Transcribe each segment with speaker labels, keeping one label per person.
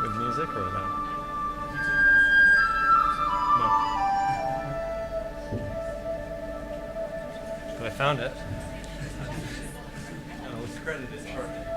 Speaker 1: with music or without? No. But I found it. No, it's credited shortly.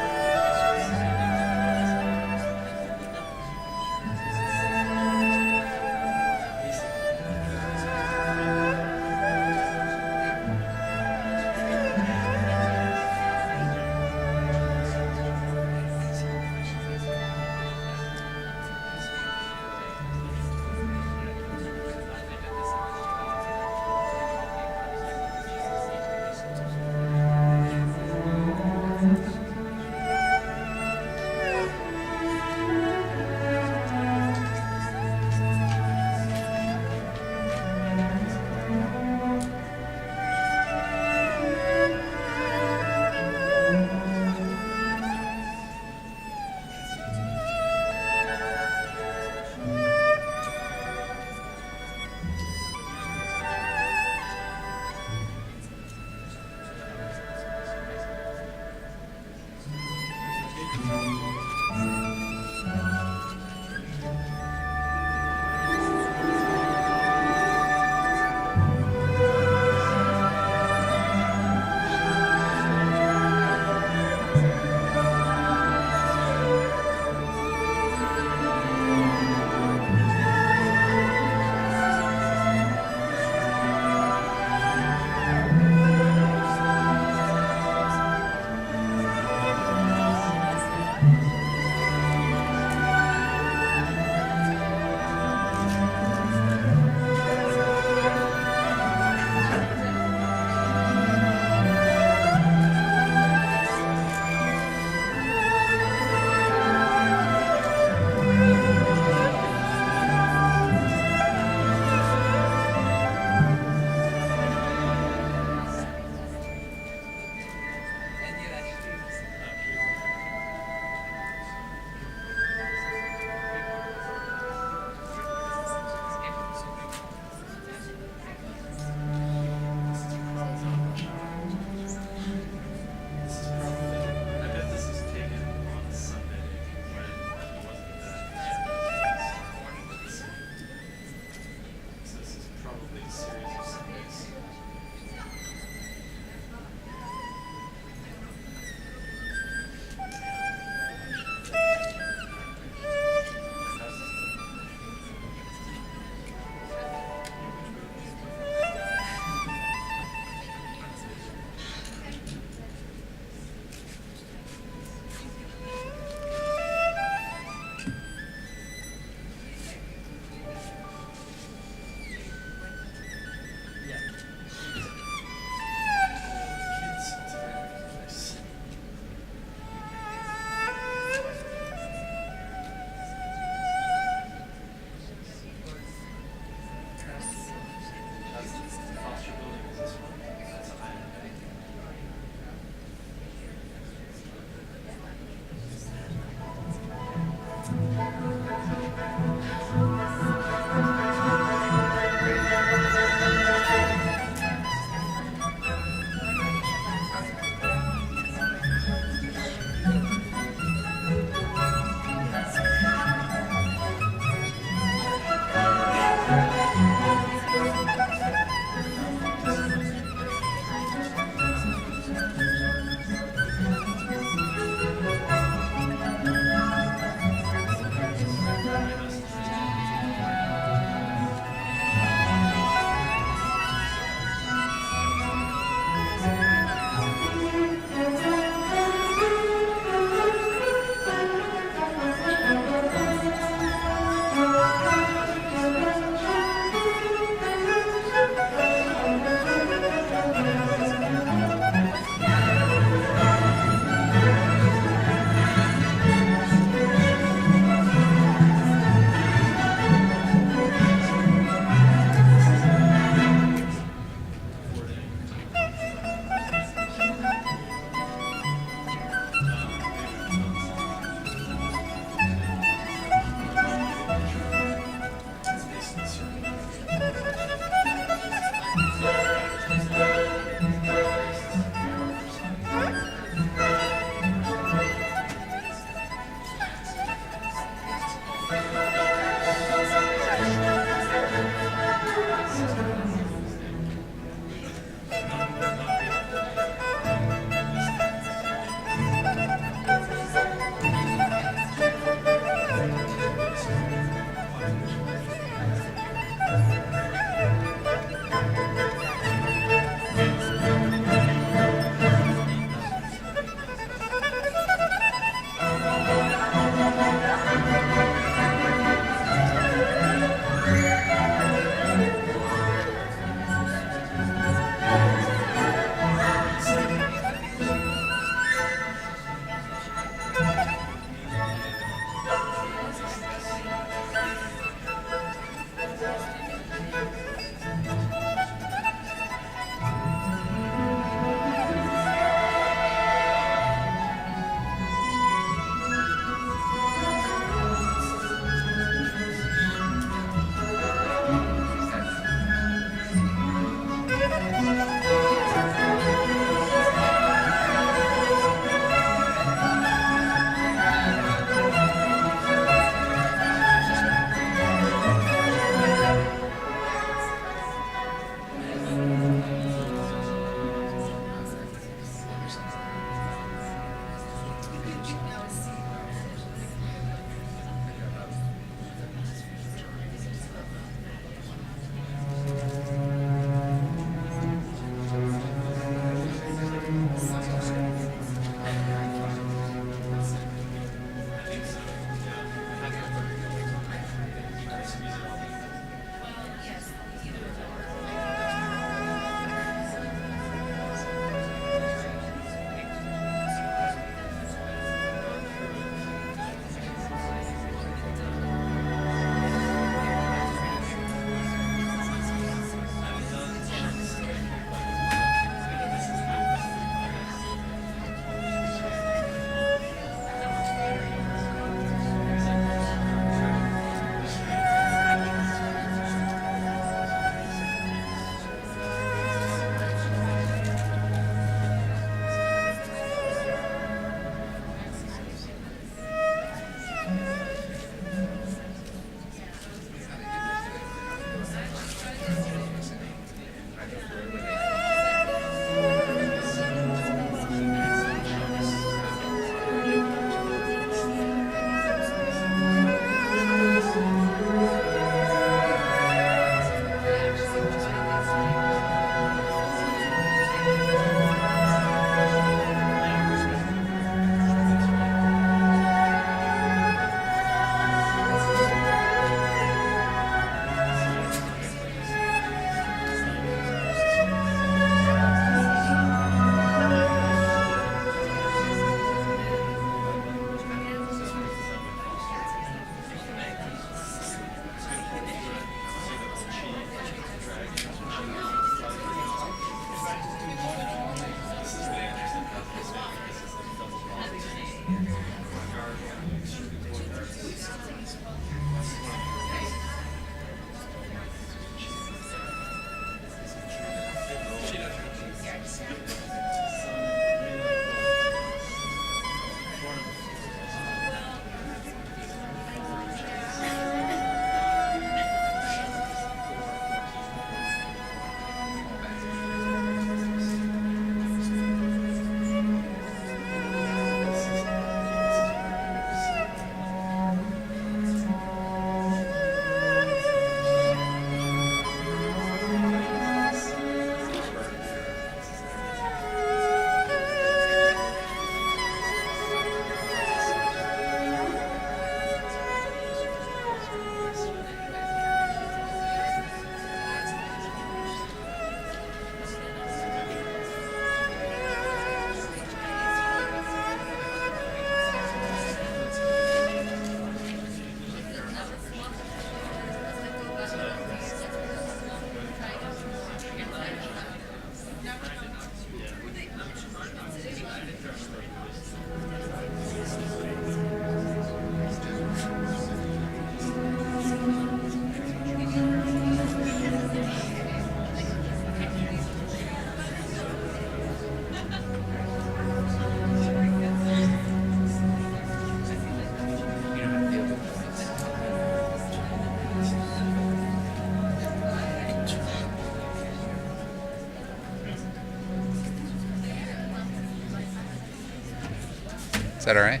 Speaker 2: Is that all right?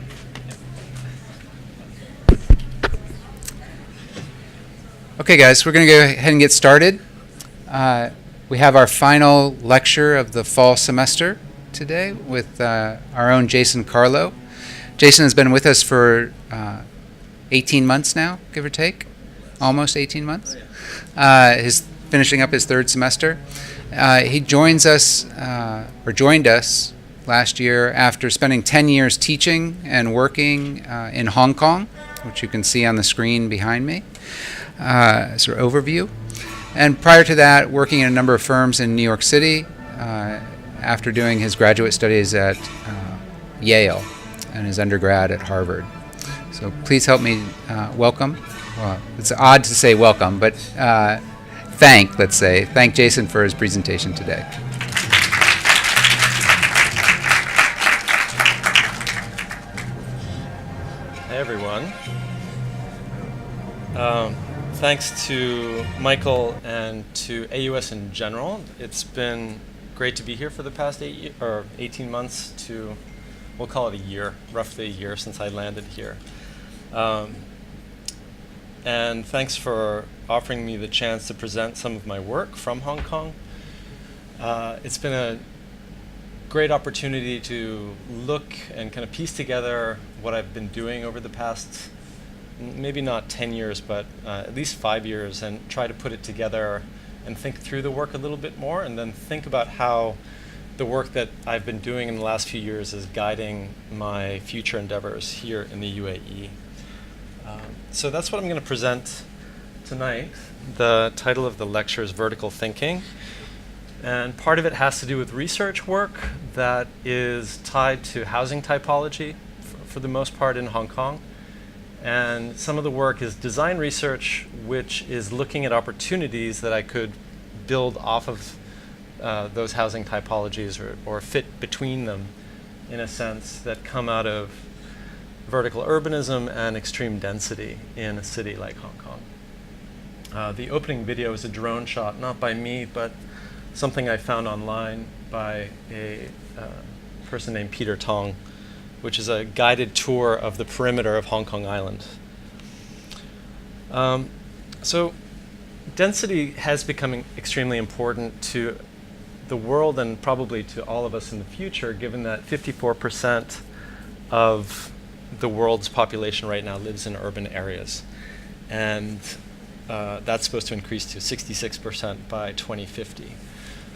Speaker 2: Okay, guys, we're going to go ahead and get started. We have our final lecture of the fall semester today with our own Jason Carlow. Jason has been with us for 18 months now, give or take, almost 18 months. He's finishing up his third semester. He joined us last year after spending 10 years teaching and working in Hong Kong, which you can see on the screen behind me, sort of overview. And prior to that, working in a number of firms in New York City after doing his graduate studies at Yale and his undergrad at Harvard. So please help me welcome. Well, it's odd to say welcome, but thank Jason for his presentation today.
Speaker 1: Hey everyone. Thanks to Michael and to AUS in general. It's been great to be here for the past 18 months to, we'll call it a year, roughly a year since I landed here. And thanks for offering me the chance to present some of my work from Hong Kong. It's been a great opportunity to look and kind of piece together what I've been doing over the past, maybe not 10 years, but at least 5 years, and try to put it together and think through the work a little bit more, and then think about how the work that I've been doing in the last few years is guiding my future endeavors here in the UAE. So that's what I'm going to present tonight. The title of the lecture is Vertical Thinking. And part of it has to do with research work that is tied to housing typology, for the most part in Hong Kong. And some of the work is design research, which is looking at opportunities that I could build off of those housing typologies or fit between them, in a sense, that come out of vertical urbanism and extreme density in a city like Hong Kong. The opening video is a drone shot, not by me, but something I found online by a person named Peter Tong, which is a guided tour of the perimeter of Hong Kong Island. So density has become extremely important to the world and probably to all of us in the future, given that 54% of the world's population right now lives in urban areas. And that's supposed to increase to 66% by 2050.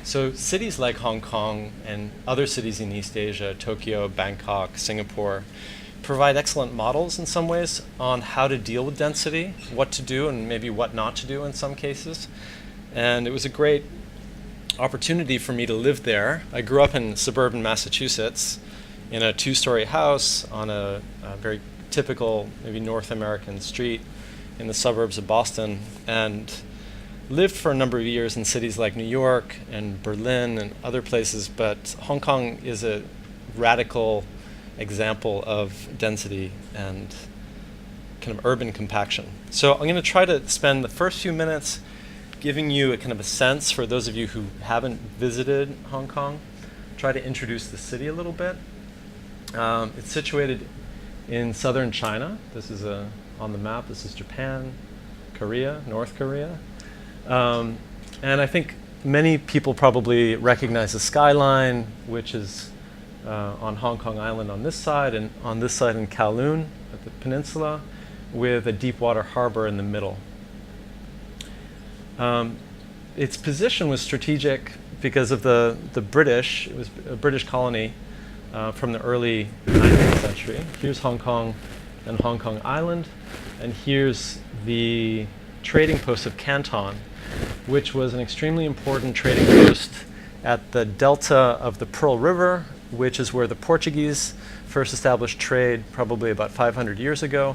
Speaker 1: So cities like Hong Kong and other cities in East Asia, Tokyo, Bangkok, Singapore, provide excellent models in some ways on how to deal with density, what to do and maybe what not to do in some cases. And it was a great opportunity for me to live there. I grew up in suburban Massachusetts in a 2-story house on a very typical, maybe North American street in the suburbs of Boston, and lived for a number of years in cities like New York and Berlin and other places, but Hong Kong is a radical example of density and kind of urban compaction. So I'm going to try to spend the first few minutes giving you a kind of a sense for those of you who haven't visited Hong Kong, try to introduce the city a little bit. It's situated in southern China. This is on the map. This is Japan, Korea, North Korea. And I think many people probably recognize the skyline, which is on Hong Kong Island on this side, and on this side in Kowloon at the peninsula, with a deep water harbor in the middle. Its position was strategic because of the British. It was a British colony from the early 19th century. Here's Hong Kong and Hong Kong Island, and here's the trading post of Canton, which was an extremely important trading post at the delta of the Pearl River, which is where the Portuguese first established trade probably about 500 years ago,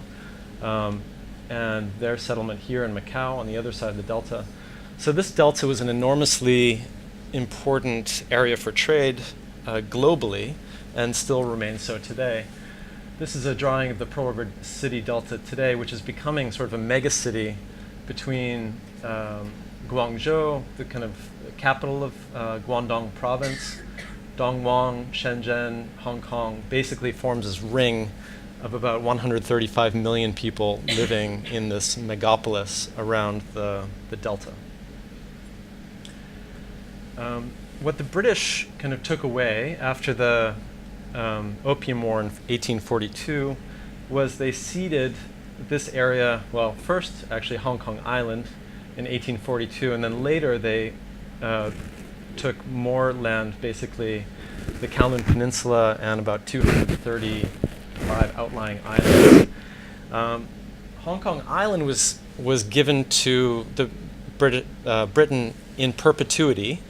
Speaker 1: and their settlement here in Macau on the other side of the delta. So this delta was an enormously important area for trade globally, and still remains so today. This is a drawing of the Pearl River city delta today, which is becoming sort of a mega city between Guangzhou, the kind of capital of Guangdong province, Dongguan, Shenzhen, Hong Kong basically forms this ring of about 135 million people living in this megapolis around the delta. What the British kind of took away after the Opium War in 1842 was they ceded this area, well, first actually Hong Kong Island in 1842, and then later they took more land, basically the Kowloon Peninsula and about 235 outlying islands. Hong Kong Island was given to the Britain in perpetuity,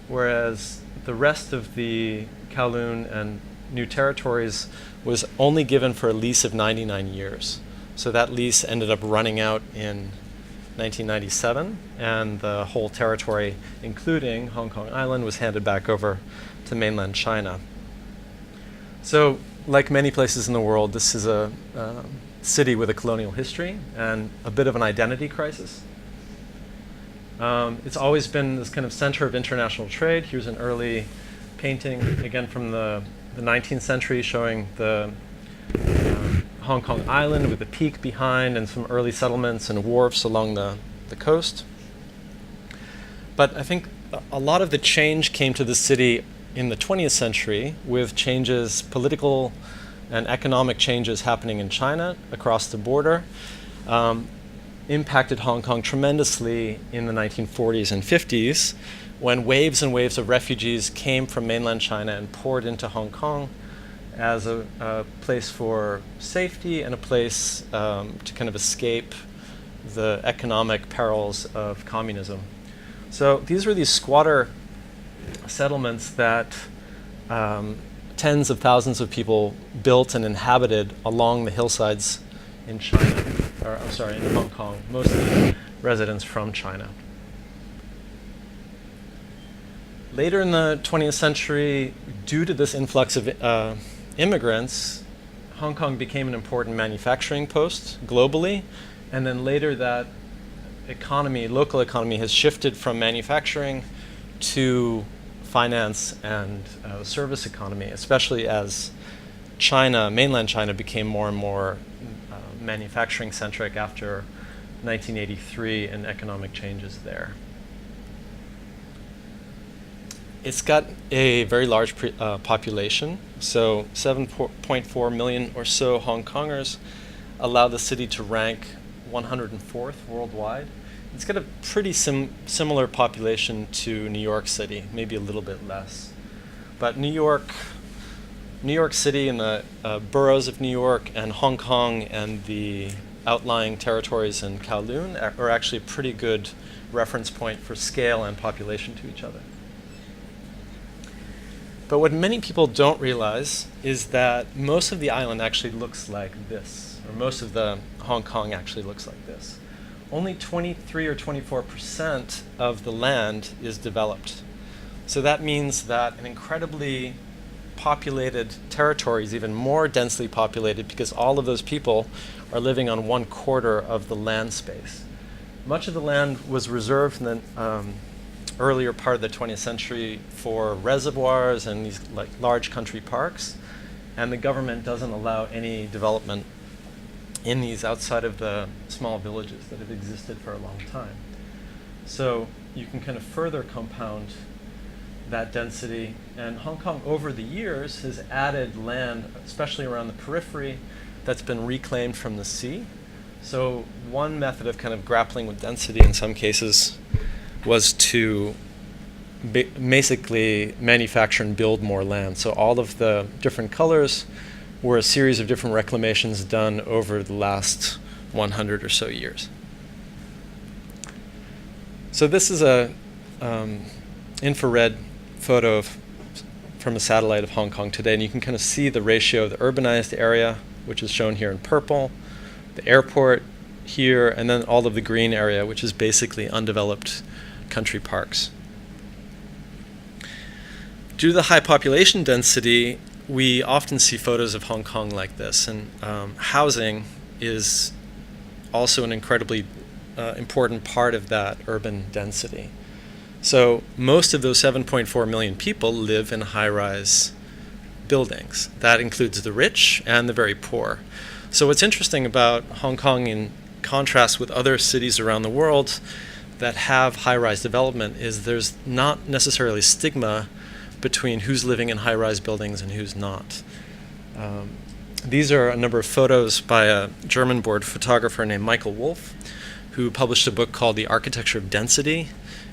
Speaker 1: whereas the rest of the Kowloon and New Territories was only given for a lease of 99 years. So that lease ended up running out in 1997, and the whole territory, including Hong Kong Island, was handed back over to mainland China. So, like many places in the world, this is a city with a colonial history and a bit of an identity crisis. It's always been this kind of center of international trade. Here's an early painting, again from the 19th century, showing the Hong Kong Island with the peak behind and some early settlements and wharfs along the coast. But I think a lot of the change came to the city in the 20th century with changes, political and economic changes happening in China across the border, impacted Hong Kong tremendously in the 1940s and 50s when waves and waves of refugees came from mainland China and poured into Hong Kong as a place for safety and a place to kind of escape the economic perils of communism. So these were these squatter settlements that tens of thousands of people built and inhabited along the hillsides in China, in Hong Kong, mostly residents from China. Later in the 20th century, due to this influx of immigrants, Hong Kong became an important manufacturing post globally, and then later that local economy has shifted from manufacturing to finance and service economy, especially as mainland China became more and more manufacturing centric after 1983 and economic changes there. It's got a very large population, so 7.4 million or so Hong Kongers allow the city to rank 104th worldwide. It's got a pretty similar population to New York City, maybe a little bit less. But New York City and the boroughs of New York and Hong Kong and the outlying territories in Kowloon are actually a pretty good reference point for scale and population to each other. But what many people don't realize is that most of the island actually looks like this, or most of the Hong Kong actually looks like this. Only 23 or 24% of the land is developed. So that means that an incredibly populated territory is even more densely populated because all of those people are living on 1/4 of the land space. Much of the land was reserved in the earlier part of the 20th century for reservoirs and these large country parks, and the government doesn't allow any development in these outside of the small villages that have existed for a long time. So you can kind of further compound that density, and Hong Kong over the years has added land, especially around the periphery, that's been reclaimed from the sea. So one method of kind of grappling with density in some cases was to basically manufacture and build more land. So all of the different colors were a series of different reclamations done over the last 100 or so years. So this is a infrared photo from a satellite of Hong Kong today, and you can kind of see the ratio of the urbanized area, which is shown here in purple, the airport here, and then all of the green area, which is basically undeveloped country parks. Due to the high population density, we often see photos of Hong Kong like this, and housing is also an incredibly important part of that urban density. So most of those 7.4 million people live in high-rise buildings. That includes the rich and the very poor. So what's interesting about Hong Kong in contrast with other cities around the world that have high-rise development is there's not necessarily stigma between who's living in high-rise buildings and who's not. These are a number of photos by a German-born photographer named Michael Wolff, who published a book called The Architecture of Density,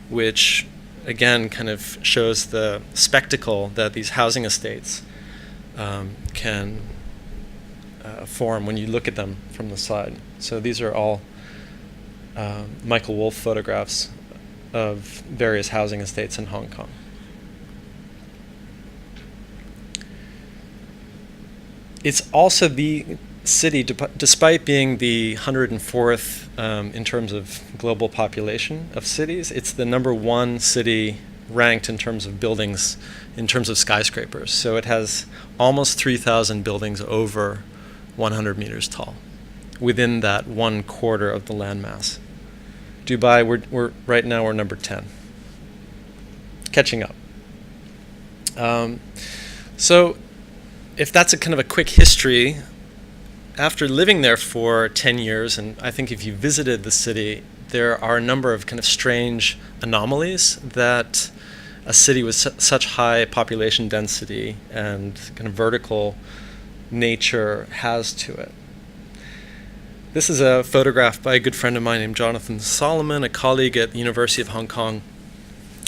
Speaker 1: which again kind of shows the spectacle that these housing estates can form when you look at them from the side. So these are all Michael Wolff photographs of various housing estates in Hong Kong. It's also the city, despite being the 104th in terms of global population of cities, it's the #1 city ranked in terms of buildings, in terms of skyscrapers. So it has almost 3,000 buildings over 100 meters tall within that 1/4 of the landmass. Dubai, right now we're number 10, catching up. So if that's a kind of a quick history, after living there for 10 years, and I think if you visited the city, there are a number of kind of strange anomalies that a city with such high population density and kind of vertical nature has to it. This is a photograph by a good friend of mine named Jonathan Solomon, a colleague at the University of Hong Kong,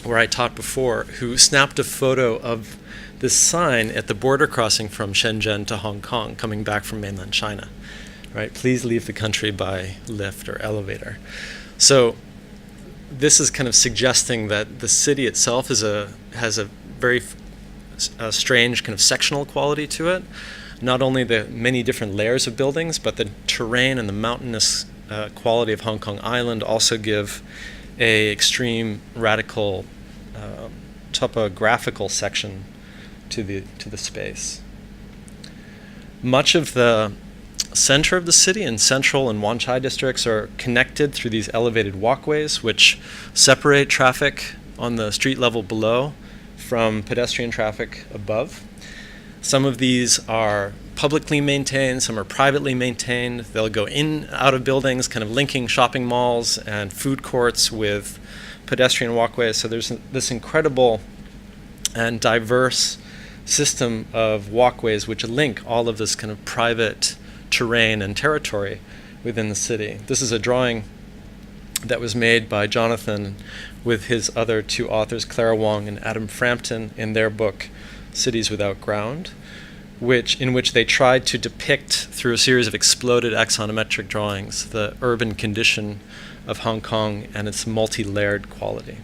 Speaker 1: where I taught before, who snapped a photo of this sign at the border crossing from Shenzhen to Hong Kong, coming back from mainland China, right? Please leave the country by lift or elevator. So this is kind of suggesting that the city itself has a very strange kind of sectional quality to it. Not only the many different layers of buildings, but the terrain and the mountainous quality of Hong Kong Island also give a extreme radical topographical section to the space. Much of the center of the city and central and Wan Chai districts are connected through these elevated walkways, which separate traffic on the street level below from pedestrian traffic above. Some of these are publicly maintained, some are privately maintained. They'll go in, out of buildings, kind of linking shopping malls and food courts with pedestrian walkways. So there's this incredible and diverse system of walkways which link all of this kind of private terrain and territory within the city. This is a drawing that was made by Jonathan with his other two authors, Clara Wong and Adam Frampton, in their book Cities Without Ground, in which they tried to depict through a series of exploded axonometric drawings the urban condition of Hong Kong and its multi-layered quality.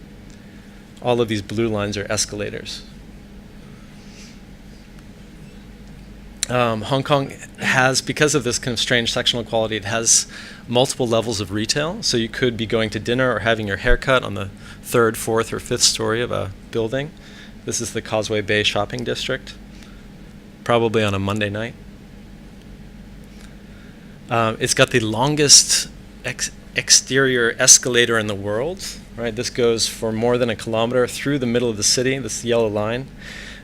Speaker 1: All of these blue lines are escalators. Hong Kong has, because of this kind of strange sectional quality, it has multiple levels of retail. So you could be going to dinner or having your hair cut on the 3rd, 4th, or 5th story of a building. This is the Causeway Bay shopping district, probably on a Monday night. It's got the longest exterior escalator in the world, right? This goes for more than a kilometer through the middle of the city, this yellow line.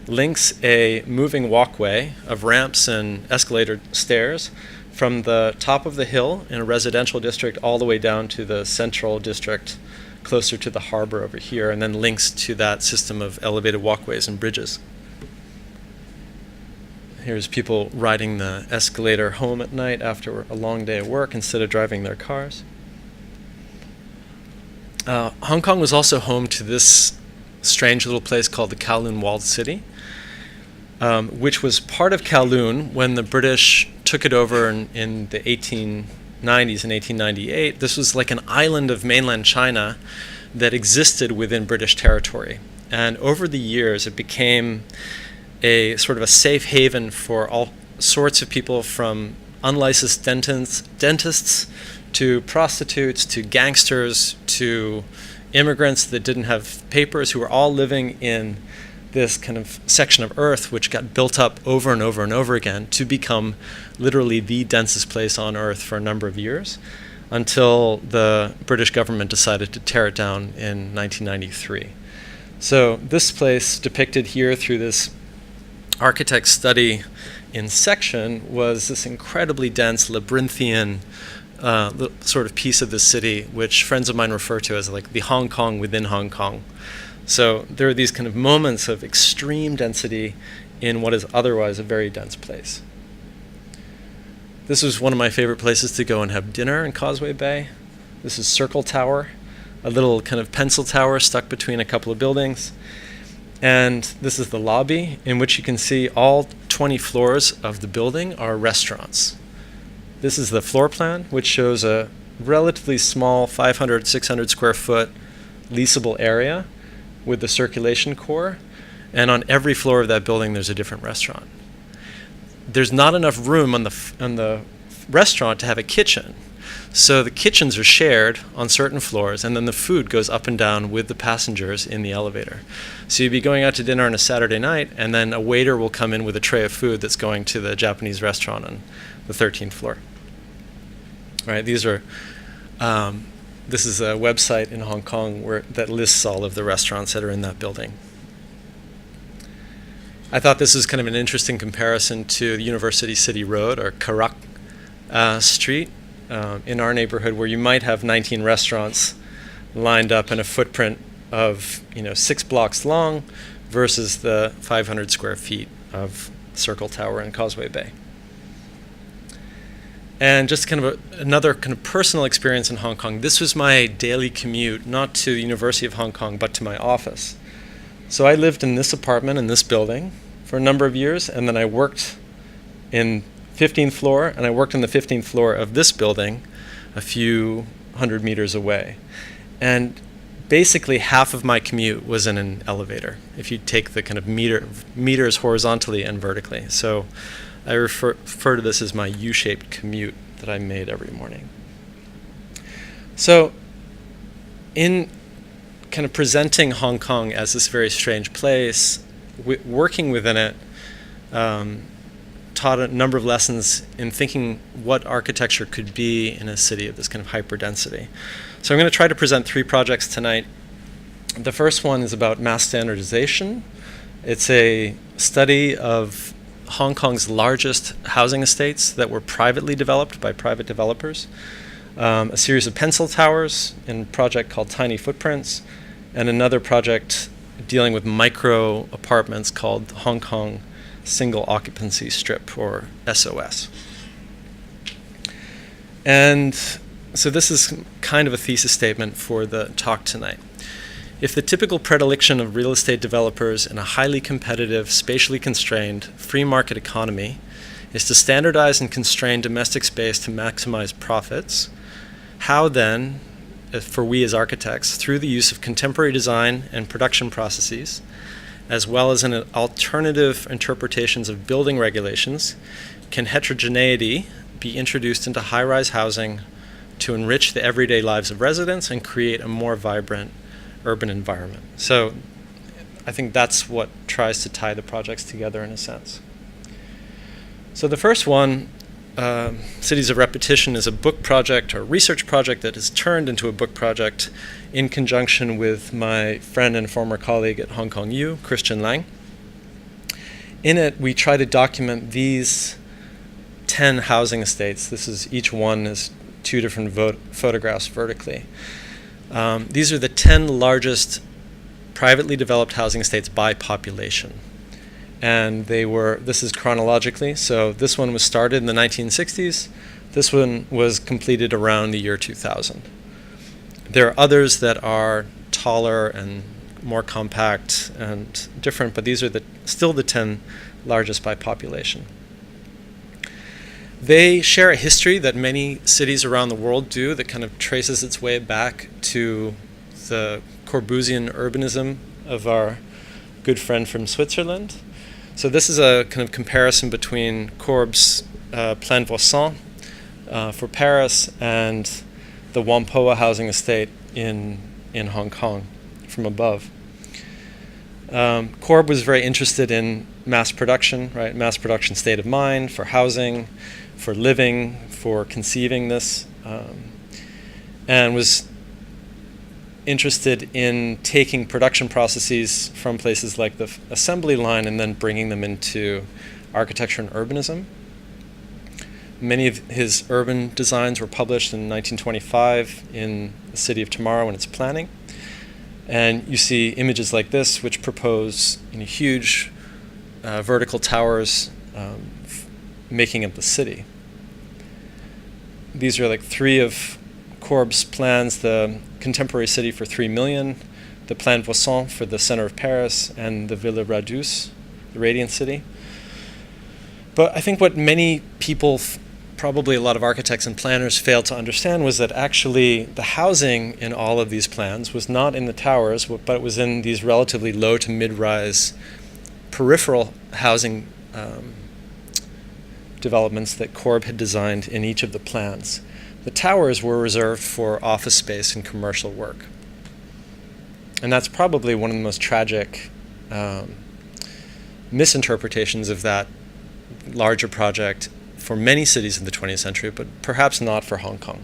Speaker 1: Links a moving walkway of ramps and escalator stairs from the top of the hill in a residential district all the way down to the central district closer to the harbor over here, and then links to that system of elevated walkways and bridges. Here's people riding the escalator home at night after a long day of work instead of driving their cars. Hong Kong was also home to this strange little place called the Kowloon Walled City, which was part of Kowloon when the British took it over in the 1890s and 1898. This was like an island of mainland China that existed within British territory. And over the years, it became a sort of a safe haven for all sorts of people, from unlicensed dentists to prostitutes to gangsters to immigrants that didn't have papers, who were all living in this kind of section of earth which got built up over and over and over again to become literally the densest place on earth for a number of years, until the British government decided to tear it down in 1993. So this place, depicted here through this architect's study in section, was this incredibly dense labyrinthian sort of piece of the city, which friends of mine refer to as like the Hong Kong within Hong Kong. So there are these kind of moments of extreme density in what is otherwise a very dense place. This was one of my favorite places to go and have dinner in Causeway Bay. This is Circle Tower, a little kind of pencil tower stuck between a couple of buildings. And this is the lobby, in which you can see all 20 floors of the building are restaurants. This is the floor plan, which shows a relatively small 500, 600 square foot leasable area with the circulation core. And on every floor of that building, there's a different restaurant. There's not enough room on the restaurant to have a kitchen. So the kitchens are shared on certain floors, and then the food goes up and down with the passengers in the elevator. So you'd be going out to dinner on a Saturday night, and then a waiter will come in with a tray of food that's going to the Japanese restaurant on the 13th floor. All right, this is a website in Hong Kong that lists all of the restaurants that are in that building. I thought this was kind of an interesting comparison to University City Road, or Karak Street, in our neighborhood, where you might have 19 restaurants lined up in a footprint of 6 blocks long versus the 500 square feet of Circle Tower and Causeway Bay. And just kind of another kind of personal experience in Hong Kong. This was my daily commute, not to the University of Hong Kong, but to my office. So I lived in this apartment in this building for a number of years, and then I worked in 15th floor, and I worked on the 15th floor of this building a few hundred meters away. And basically half of my commute was in an elevator, if you take the kind of meters horizontally and vertically. So I refer to this as my U-shaped commute that I made every morning. So in kind of presenting Hong Kong as this very strange place, working within it taught a number of lessons in thinking what architecture could be in a city of this kind of hyperdensity. So I'm going to try to present 3 projects tonight. The first one is about mass standardization. It's a study of Hong Kong's largest housing estates that were privately developed by private developers, a series of pencil towers in a project called Tiny Footprints, and another project dealing with micro apartments called Hong Kong Single Occupancy Strip, or SOS. And so this is kind of a thesis statement for the talk tonight. If the typical predilection of real estate developers in a highly competitive, spatially constrained, free market economy is to standardize and constrain domestic space to maximize profits, how then, for we as architects, through the use of contemporary design and production processes, as well as in alternative interpretations of building regulations, can heterogeneity be introduced into high-rise housing to enrich the everyday lives of residents and create a more vibrant urban environment? So I think that's what tries to tie the projects together in a sense. So the first one, Cities of Repetition, is a book project or research project that has turned into a book project in conjunction with my friend and former colleague at Hong Kong U, Christian Lang. In it, we try to document these 10 housing estates. Each one is 2 different photographs vertically. These are the 10 largest privately developed housing estates by population. And this is chronologically, so this one was started in the 1960s. This one was completed around the year 2000. There are others that are taller and more compact and different, but these are still the 10 largest by population. They share a history that many cities around the world do that kind of traces its way back to the Corbusian urbanism of our good friend from Switzerland. So this is a kind of comparison between Corb's Plan Voisin for Paris and the Whampoa housing estate in Hong Kong from above. Corb was very interested in mass production, right? Mass production state of mind for housing, for living, for conceiving this, and was interested in taking production processes from places like the assembly line and then bringing them into architecture and urbanism. Many of his urban designs were published in 1925 in the city of Tomorrow in its planning. And you see images like this, which propose huge vertical towers making up the city. These are like three of Corb's plans: the contemporary city for 3 million, the Plan Voisin for the center of Paris, and the Villa Radius, the Radiant City. But I think what many people, probably a lot of architects and planners, failed to understand was that actually the housing in all of these plans was not in the towers, but it was in these relatively low to mid-rise peripheral housing developments that Corb had designed in each of the plans. The towers were reserved for office space and commercial work. And that's probably one of the most tragic misinterpretations of that larger project for many cities in the 20th century, but perhaps not for Hong Kong.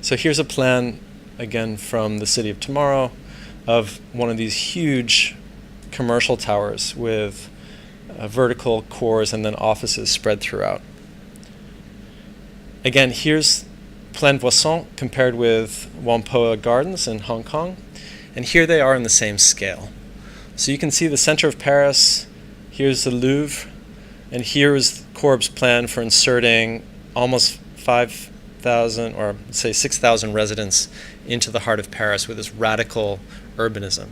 Speaker 1: So here's a plan, again, from the City of Tomorrow, of one of these huge commercial towers with vertical cores and then offices spread throughout. Again, here's Plan Voisin compared with Whampoa Gardens in Hong Kong, and here they are in the same scale. So you can see the center of Paris, here's the Louvre, and here is Corb's plan for inserting almost 5,000 or say 6,000 residents into the heart of Paris with this radical urbanism.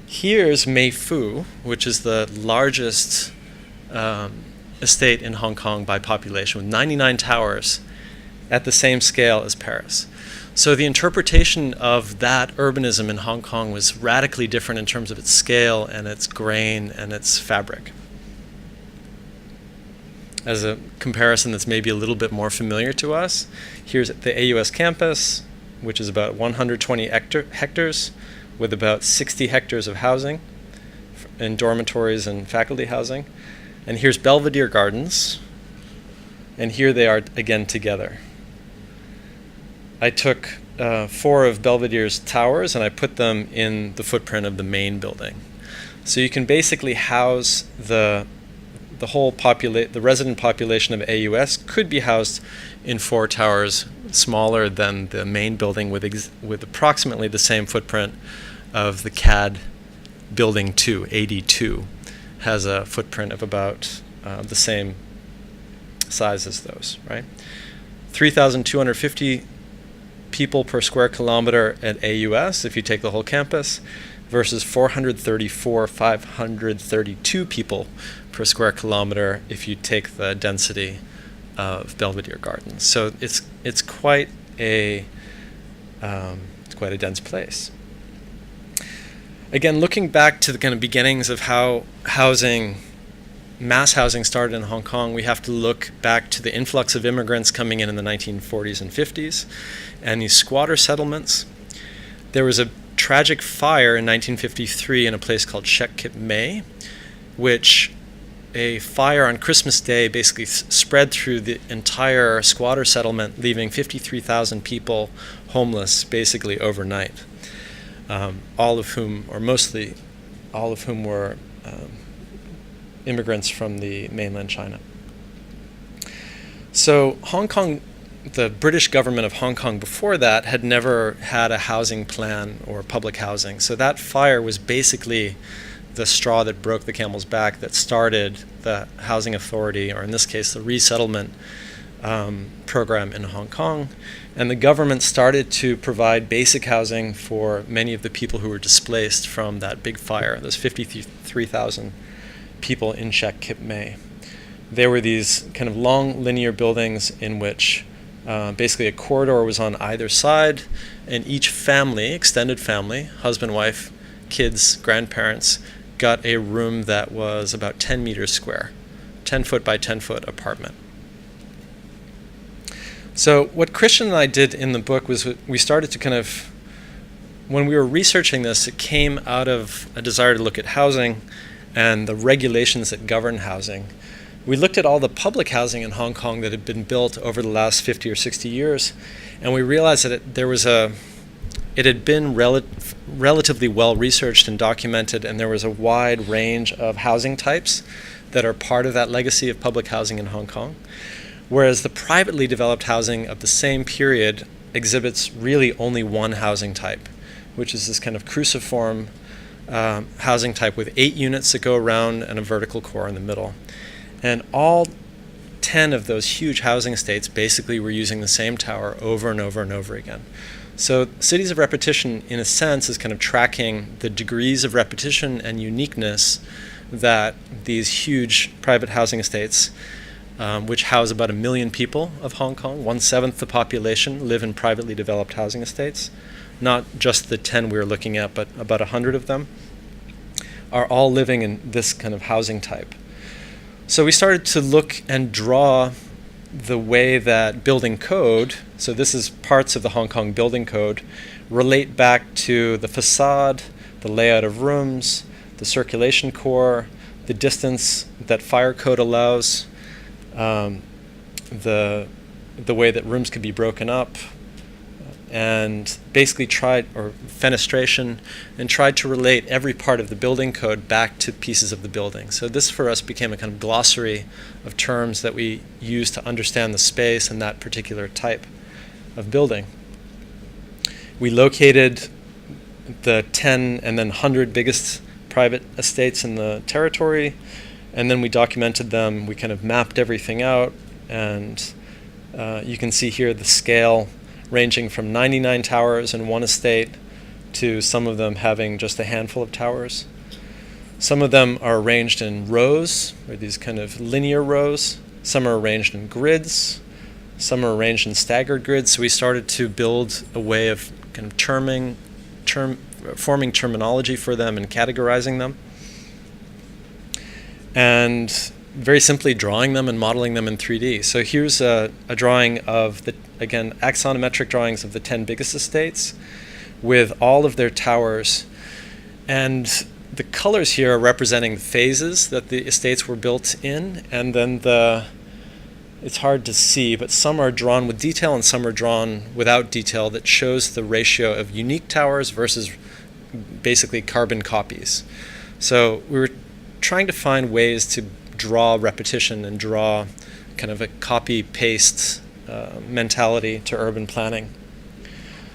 Speaker 1: Here's Mei Fu, which is the largest estate in Hong Kong by population, with 99 towers at the same scale as Paris. So the interpretation of that urbanism in Hong Kong was radically different in terms of its scale and its grain and its fabric. As a comparison that's maybe a little bit more familiar to us, here's the AUS campus, which is about 120 hectares, with about 60 hectares of housing in dormitories and faculty housing. And here's Belvedere Gardens, and here they are again together. I took 4 of Belvedere's towers and I put them in the footprint of the main building. So you can basically house the whole the resident population of AUS could be housed in 4 towers smaller than the main building with approximately the same footprint of the CAD building 2, AD2, has a footprint of about the same size as those, right? 3,250 people per square kilometer at AUS if you take the whole campus, versus 532 people per square kilometer if you take the density of Belvedere Gardens. So it's quite a dense place. Again, looking back to the kind of beginnings of how mass housing started in Hong Kong, we have to look back to the influx of immigrants coming in the 1940s and 50s, and these squatter settlements. There was a tragic fire in 1953 in a place called Shek Kip Mei, which a fire on Christmas Day basically spread through the entire squatter settlement, leaving 53,000 people homeless basically overnight. All of whom, or mostly all of whom, were immigrants from the mainland China. So Hong Kong, the British government of Hong Kong before that had never had a housing plan or public housing. So that fire was basically the straw that broke the camel's back that started the housing authority, or in this case the resettlement program in Hong Kong. And the government started to provide basic housing for many of the people who were displaced from that big fire, those 53,000 people in Shek Kip Mei. There were these kind of long linear buildings in which basically a corridor was on either side, and each family, extended family, husband, wife, kids, grandparents, got a room that was about 10 meters square, 10 foot by 10 foot apartment. So what Christian and I did in the book was we started to kind of, when we were researching this, it came out of a desire to look at housing and the regulations that govern housing. We looked at all the public housing in Hong Kong that had been built over the last 50 or 60 years, and we realized that there was a it had been relatively well researched and documented, and there was a wide range of housing types that are part of that legacy of public housing in Hong Kong, whereas the privately developed housing of the same period exhibits really only one housing type, which is this kind of cruciform housing type with 8 units that go around and a vertical core in the middle. And all 10 of those huge housing estates basically were using the same tower over and over and over again. So cities of repetition, in a sense, is kind of tracking the degrees of repetition and uniqueness that these huge private housing estates, which house about 1 million people of Hong Kong, 1/7 the population, live in privately developed housing estates. Not just the 10 we were looking at, but about 100 of them, are all living in this kind of housing type. So we started to look and draw the way that building code, so this is parts of the Hong Kong building code, relate back to the facade, the layout of rooms, the circulation core, the distance that fire code allows, the way that rooms could be broken up, and basically fenestration, and tried to relate every part of the building code back to pieces of the building. So this for us became a kind of glossary of terms that we use to understand the space and that particular type of building. We located the 10 and then 100 biggest private estates in the territory, and then we documented them. We kind of mapped everything out, and you can see here the scale ranging from 99 towers in one estate to some of them having just a handful of towers. Some of them are arranged in rows, or these kind of linear rows. Some are arranged in grids. Some are arranged in staggered grids. So we started to build a way of kind of forming terminology for them and categorizing them. And very simply drawing them and modeling them in 3D. So here's a drawing of again, axonometric drawings of the 10 biggest estates with all of their towers. And the colors here are representing the phases that the estates were built in. And then it's hard to see, but some are drawn with detail and some are drawn without detail that shows the ratio of unique towers versus basically carbon copies. So we were trying to find ways to draw repetition and draw kind of a copy-paste mentality to urban planning.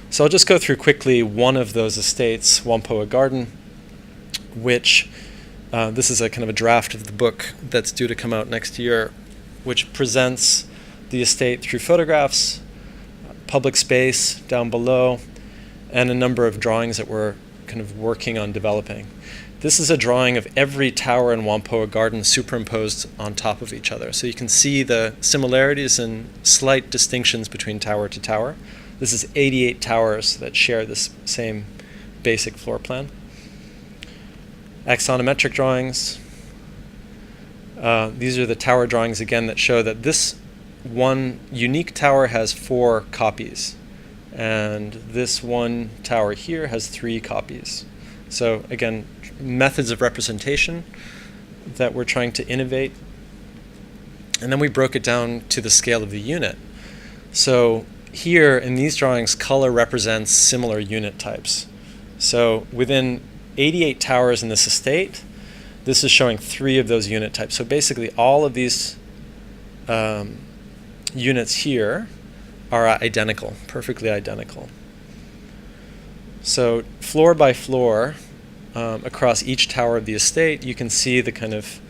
Speaker 1: So I'll just go through quickly one of those estates, Whampoa Garden, which this is a kind of a draft of the book that's due to come out next year, which presents the estate through photographs, public space down below, and a number of drawings that we're kind of working on developing. This is a drawing of every tower in Whampoa Garden superimposed on top of each other. So you can see the similarities and slight distinctions between tower to tower. This is 88 towers that share this same basic floor plan. Axonometric drawings. These are the tower drawings again that show that this one unique tower has 4 copies. And this one tower here has 3 copies. So again, methods of representation that we're trying to innovate. And then we broke it down to the scale of the unit. So here in these drawings, color represents similar unit types. So within 88 towers in this estate, this is showing 3 of those unit types. So basically all of these units here are identical, perfectly identical. So floor by floor, across each tower of the estate, you can see the kind of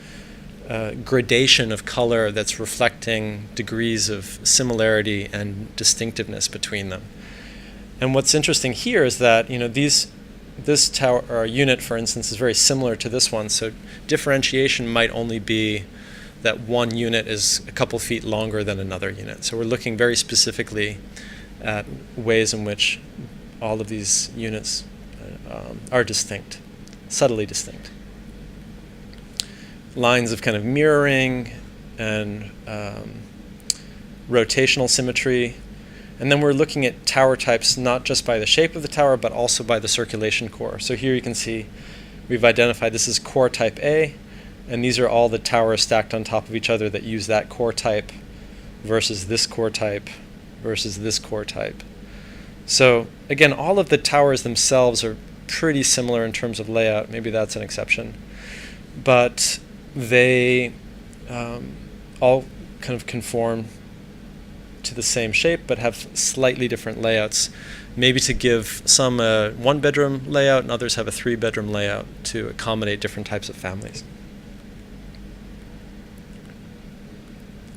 Speaker 1: gradation of color that's reflecting degrees of similarity and distinctiveness between them. And what's interesting here is that this tower or unit, for instance, is very similar to this one. So differentiation might only be that one unit is a couple feet longer than another unit. So we're looking very specifically at ways in which all of these units are distinct, subtly distinct. Lines of kind of mirroring and rotational symmetry. And then we're looking at tower types not just by the shape of the tower, but also by the circulation core. So here you can see we've identified this is core type A, and these are all the towers stacked on top of each other that use that core type versus this core type versus this core type. So again, all of the towers themselves are pretty similar in terms of layout. Maybe that's an exception. But they all kind of conform to the same shape but have slightly different layouts. Maybe to give some a one-bedroom layout and others have a three-bedroom layout to accommodate different types of families.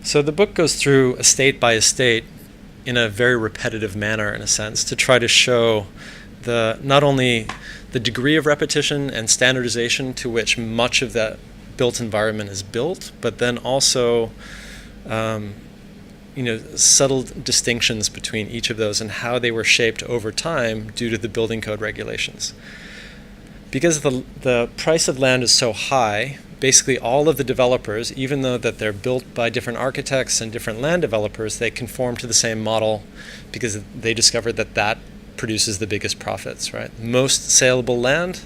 Speaker 1: So the book goes through estate by estate in a very repetitive manner, in a sense, to try to show not only the degree of repetition and standardization to which much of that built environment is built, but then also subtle distinctions between each of those and how they were shaped over time due to the building code regulations. Because the price of land is so high, basically all of the developers, even though that they're built by different architects and different land developers, they conform to the same model because they discovered that produces the biggest profits, right? Most saleable land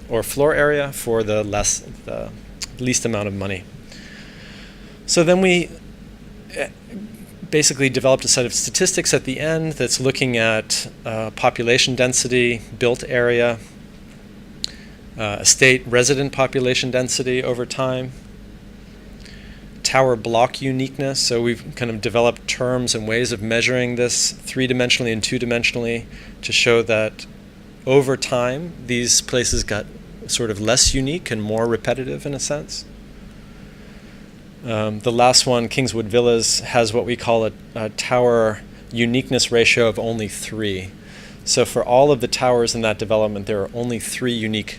Speaker 1: or floor area for the least amount of money. So then we basically developed a set of statistics at the end that's looking at population density, built area, estate resident population density over time, tower block uniqueness. So we've kind of developed terms and ways of measuring this three-dimensionally and two-dimensionally to show that over time these places got sort of less unique and more repetitive in a sense. The last one, Kingswood Villas, has what we call a tower uniqueness ratio of only 3. So for all of the towers in that development, there are only 3 unique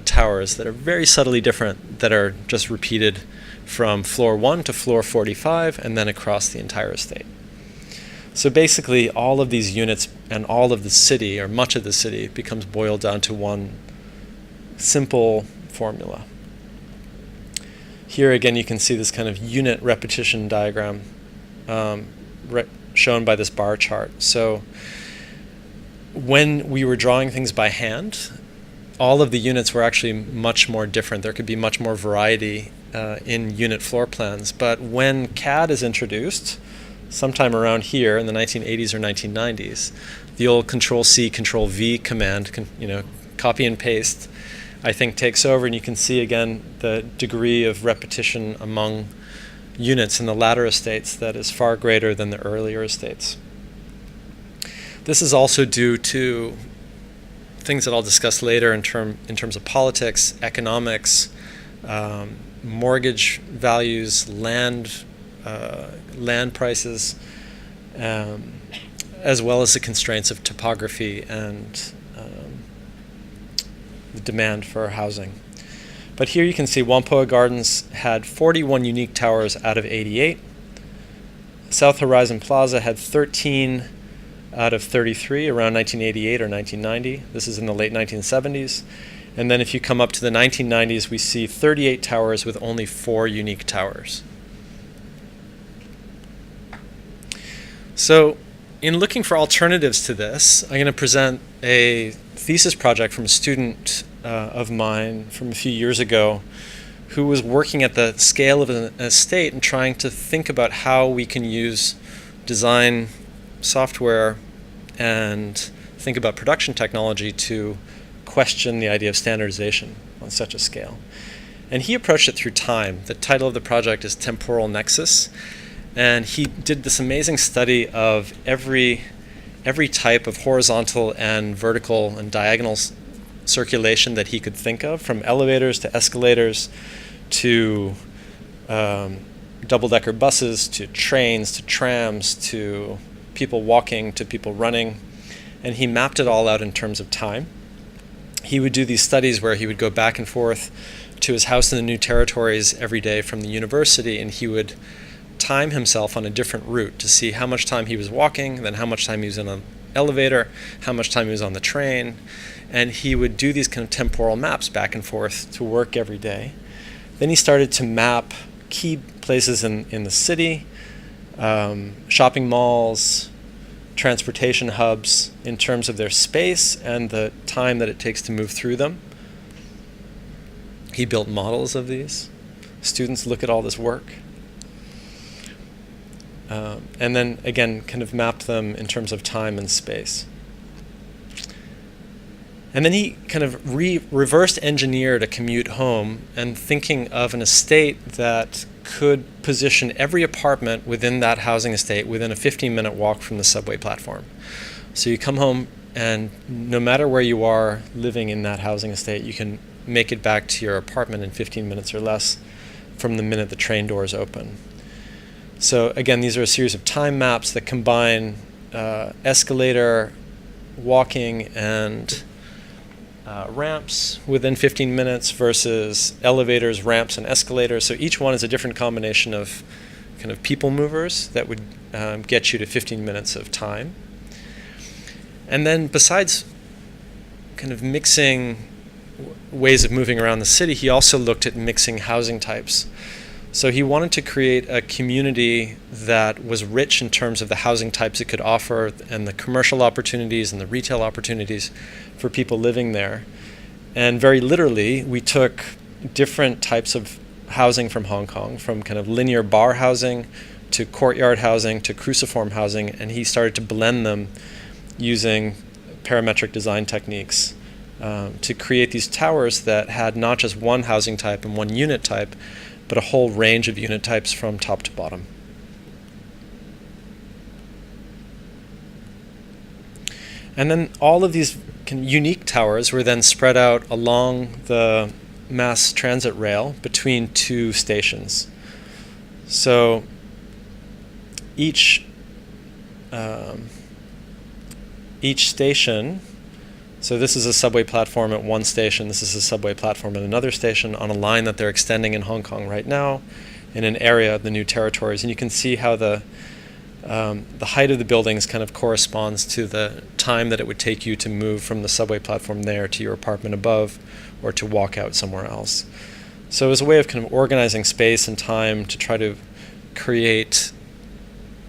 Speaker 1: towers that are very subtly different, that are just repeated from floor 1 to floor 45 and then across the entire estate. So basically all of these units and all of the city, or much of the city, becomes boiled down to one simple formula. Here again you can see this kind of unit repetition diagram shown by this bar chart. So when we were drawing things by hand, all of the units were actually much more different. There could be much more variety in unit floor plans. But when CAD is introduced, sometime around here in the 1980s or 1990s, the old Control-C, Control-V command, copy and paste, I think takes over, and you can see again the degree of repetition among units in the latter estates that is far greater than the earlier estates. This is also due to things that I'll discuss later in terms of politics, economics, mortgage values, land prices, as well as the constraints of topography and the demand for housing. But here you can see Whampoa Gardens had 41 unique towers out of 88. South Horizon Plaza had 13 out of 33 around 1988 or 1990. This is in the late 1970s. And then if you come up to the 1990s, we see 38 towers with only 4 unique towers. So in looking for alternatives to this, I'm going to present a thesis project from a student of mine from a few years ago who was working at the scale of an estate and trying to think about how we can use design software and think about production technology to question the idea of standardization on such a scale. And he approached it through time. The title of the project is Temporal Nexus. And he did this amazing study of every type of horizontal and vertical and diagonal circulation that he could think of, from elevators to escalators to double-decker buses to trains to trams to people walking to people running. And he mapped it all out in terms of time. He would do these studies where he would go back and forth to his house in the New Territories every day from the university, and he would time himself on a different route to see how much time he was walking, then how much time he was in an elevator, how much time he was on the train, and he would do these kind of temporal maps back and forth to work every day. Then he started to map key places in the city, shopping malls, transportation hubs in terms of their space and the time that it takes to move through them. He built models of these. Students look at all this work. and then again kind of mapped them in terms of time and space. And then he kind of reverse engineered a commute home and thinking of an estate that could position every apartment within that housing estate within a 15-minute walk from the subway platform. So you come home, and no matter where you are living in that housing estate, you can make it back to your apartment in 15 minutes or less from the minute the train doors open. So again, these are a series of time maps that combine escalator, walking, and ramps within 15 minutes versus elevators, ramps, and escalators. So each one is a different combination of kind of people movers that would get you to 15 minutes of time. And then besides kind of mixing ways of moving around the city, he also looked at mixing housing types. So he wanted to create a community that was rich in terms of the housing types it could offer and the commercial opportunities and the retail opportunities for people living there. And very literally, we took different types of housing from Hong Kong, from kind of linear bar housing to courtyard housing to cruciform housing, and he started to blend them using parametric design techniques to create these towers that had not just one housing type and one unit type, but a whole range of unit types from top to bottom. And then all of these unique towers were then spread out along the mass transit rail between two stations. So each station, so this is a subway platform at one station, this is a subway platform at another station on a line that they're extending in Hong Kong right now in an area of the new territories. And you can see how the height of the buildings kind of corresponds to the time that it would take you to move from the subway platform there to your apartment above or to walk out somewhere else. So it was a way of kind of organizing space and time to try to create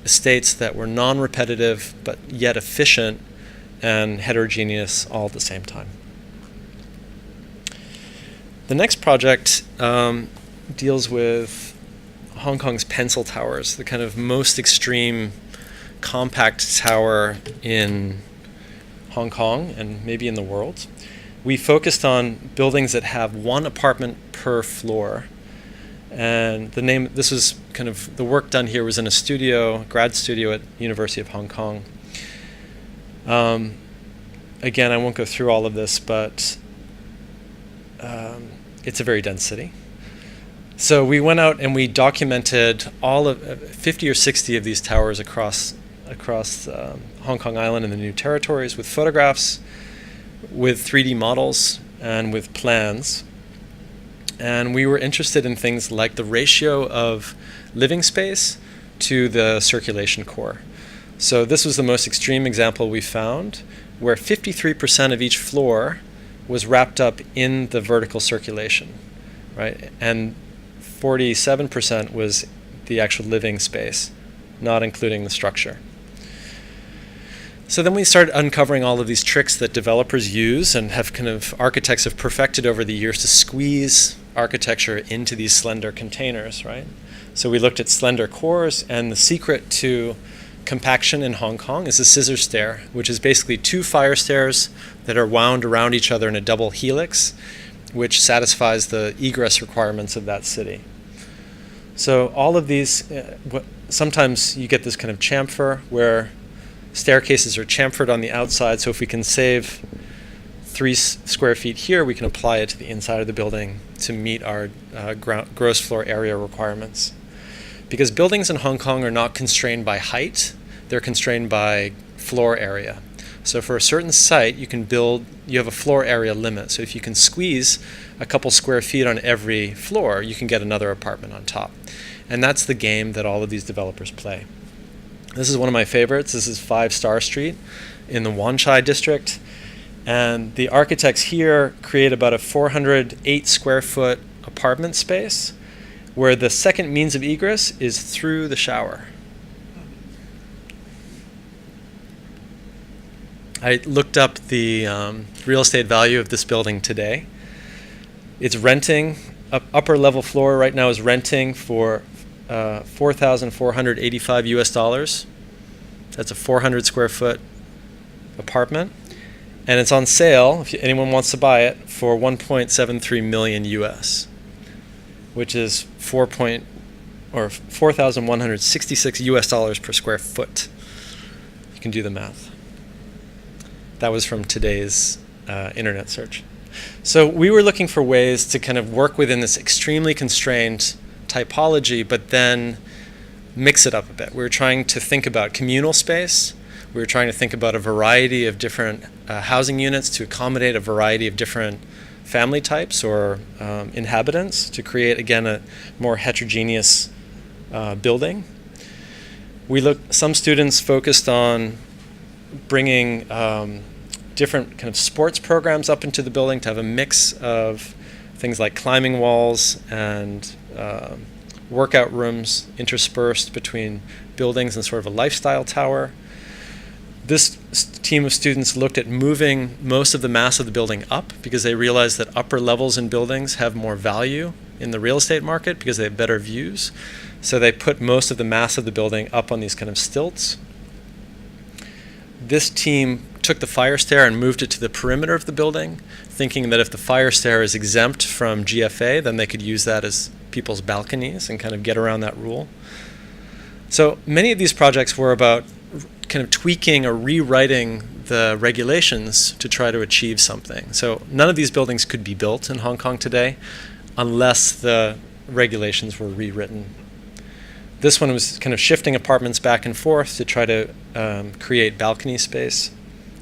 Speaker 1: estates that were non-repetitive but yet efficient and heterogeneous all at the same time. The next project deals with Hong Kong's pencil towers, the kind of most extreme compact tower in Hong Kong and maybe in the world. We focused on buildings that have one apartment per floor. And this was kind of, the work done here was in a studio, grad studio at University of Hong Kong. Again, I won't go through all of this, but it's a very dense city. So we went out and we documented all of 50 or 60 of these towers across Hong Kong Island and the new territories with photographs, with 3D models, and with plans. And we were interested in things like the ratio of living space to the circulation core. So this was the most extreme example we found, where 53% of each floor was wrapped up in the vertical circulation, right? And 47% was the actual living space, not including the structure. So then we started uncovering all of these tricks that developers use and architects have perfected over the years to squeeze architecture into these slender containers, right? So we looked at slender cores, and the secret to compaction in Hong Kong is a scissor stair, which is basically two fire stairs that are wound around each other in a double helix, which satisfies the egress requirements of that city. So all of these, sometimes you get this kind of chamfer where staircases are chamfered on the outside, so if we can save 3 square feet here, we can apply it to the inside of the building to meet our gross floor area requirements. Because buildings in Hong Kong are not constrained by height, they're constrained by floor area. So for a certain site, you have a floor area limit. So if you can squeeze a couple square feet on every floor, you can get another apartment on top. And that's the game that all of these developers play. This is one of my favorites. This is 5 Star Street in the Wan Chai district. And the architects here create about a 408 square foot apartment space where the second means of egress is through the shower. I looked up the real estate value of this building today. It's renting, upper level floor right now is renting for $4,485 US. That's a 400 square foot apartment. And it's on sale, if anyone wants to buy it, for 1.73 million US, which is 4,166 US dollars per square foot. You can do the math. That was from today's internet search. So we were looking for ways to kind of work within this extremely constrained typology, but then mix it up a bit. We were trying to think about communal space. We were trying to think about a variety of different housing units to accommodate a variety of different family types or inhabitants to create, again, a more heterogeneous building. Some students focused on bringing different kind of sports programs up into the building to have a mix of things like climbing walls and workout rooms interspersed between buildings and sort of a lifestyle tower. This team of students looked at moving most of the mass of the building up because they realized that upper levels in buildings have more value in the real estate market because they have better views. So they put most of the mass of the building up on these kind of stilts. This team took the fire stair and moved it to the perimeter of the building, thinking that if the fire stair is exempt from GFA, then they could use that as people's balconies and kind of get around that rule. So many of these projects were about kind of tweaking or rewriting the regulations to try to achieve something. So none of these buildings could be built in Hong Kong today unless the regulations were rewritten. This one was kind of shifting apartments back and forth to try to create balcony space,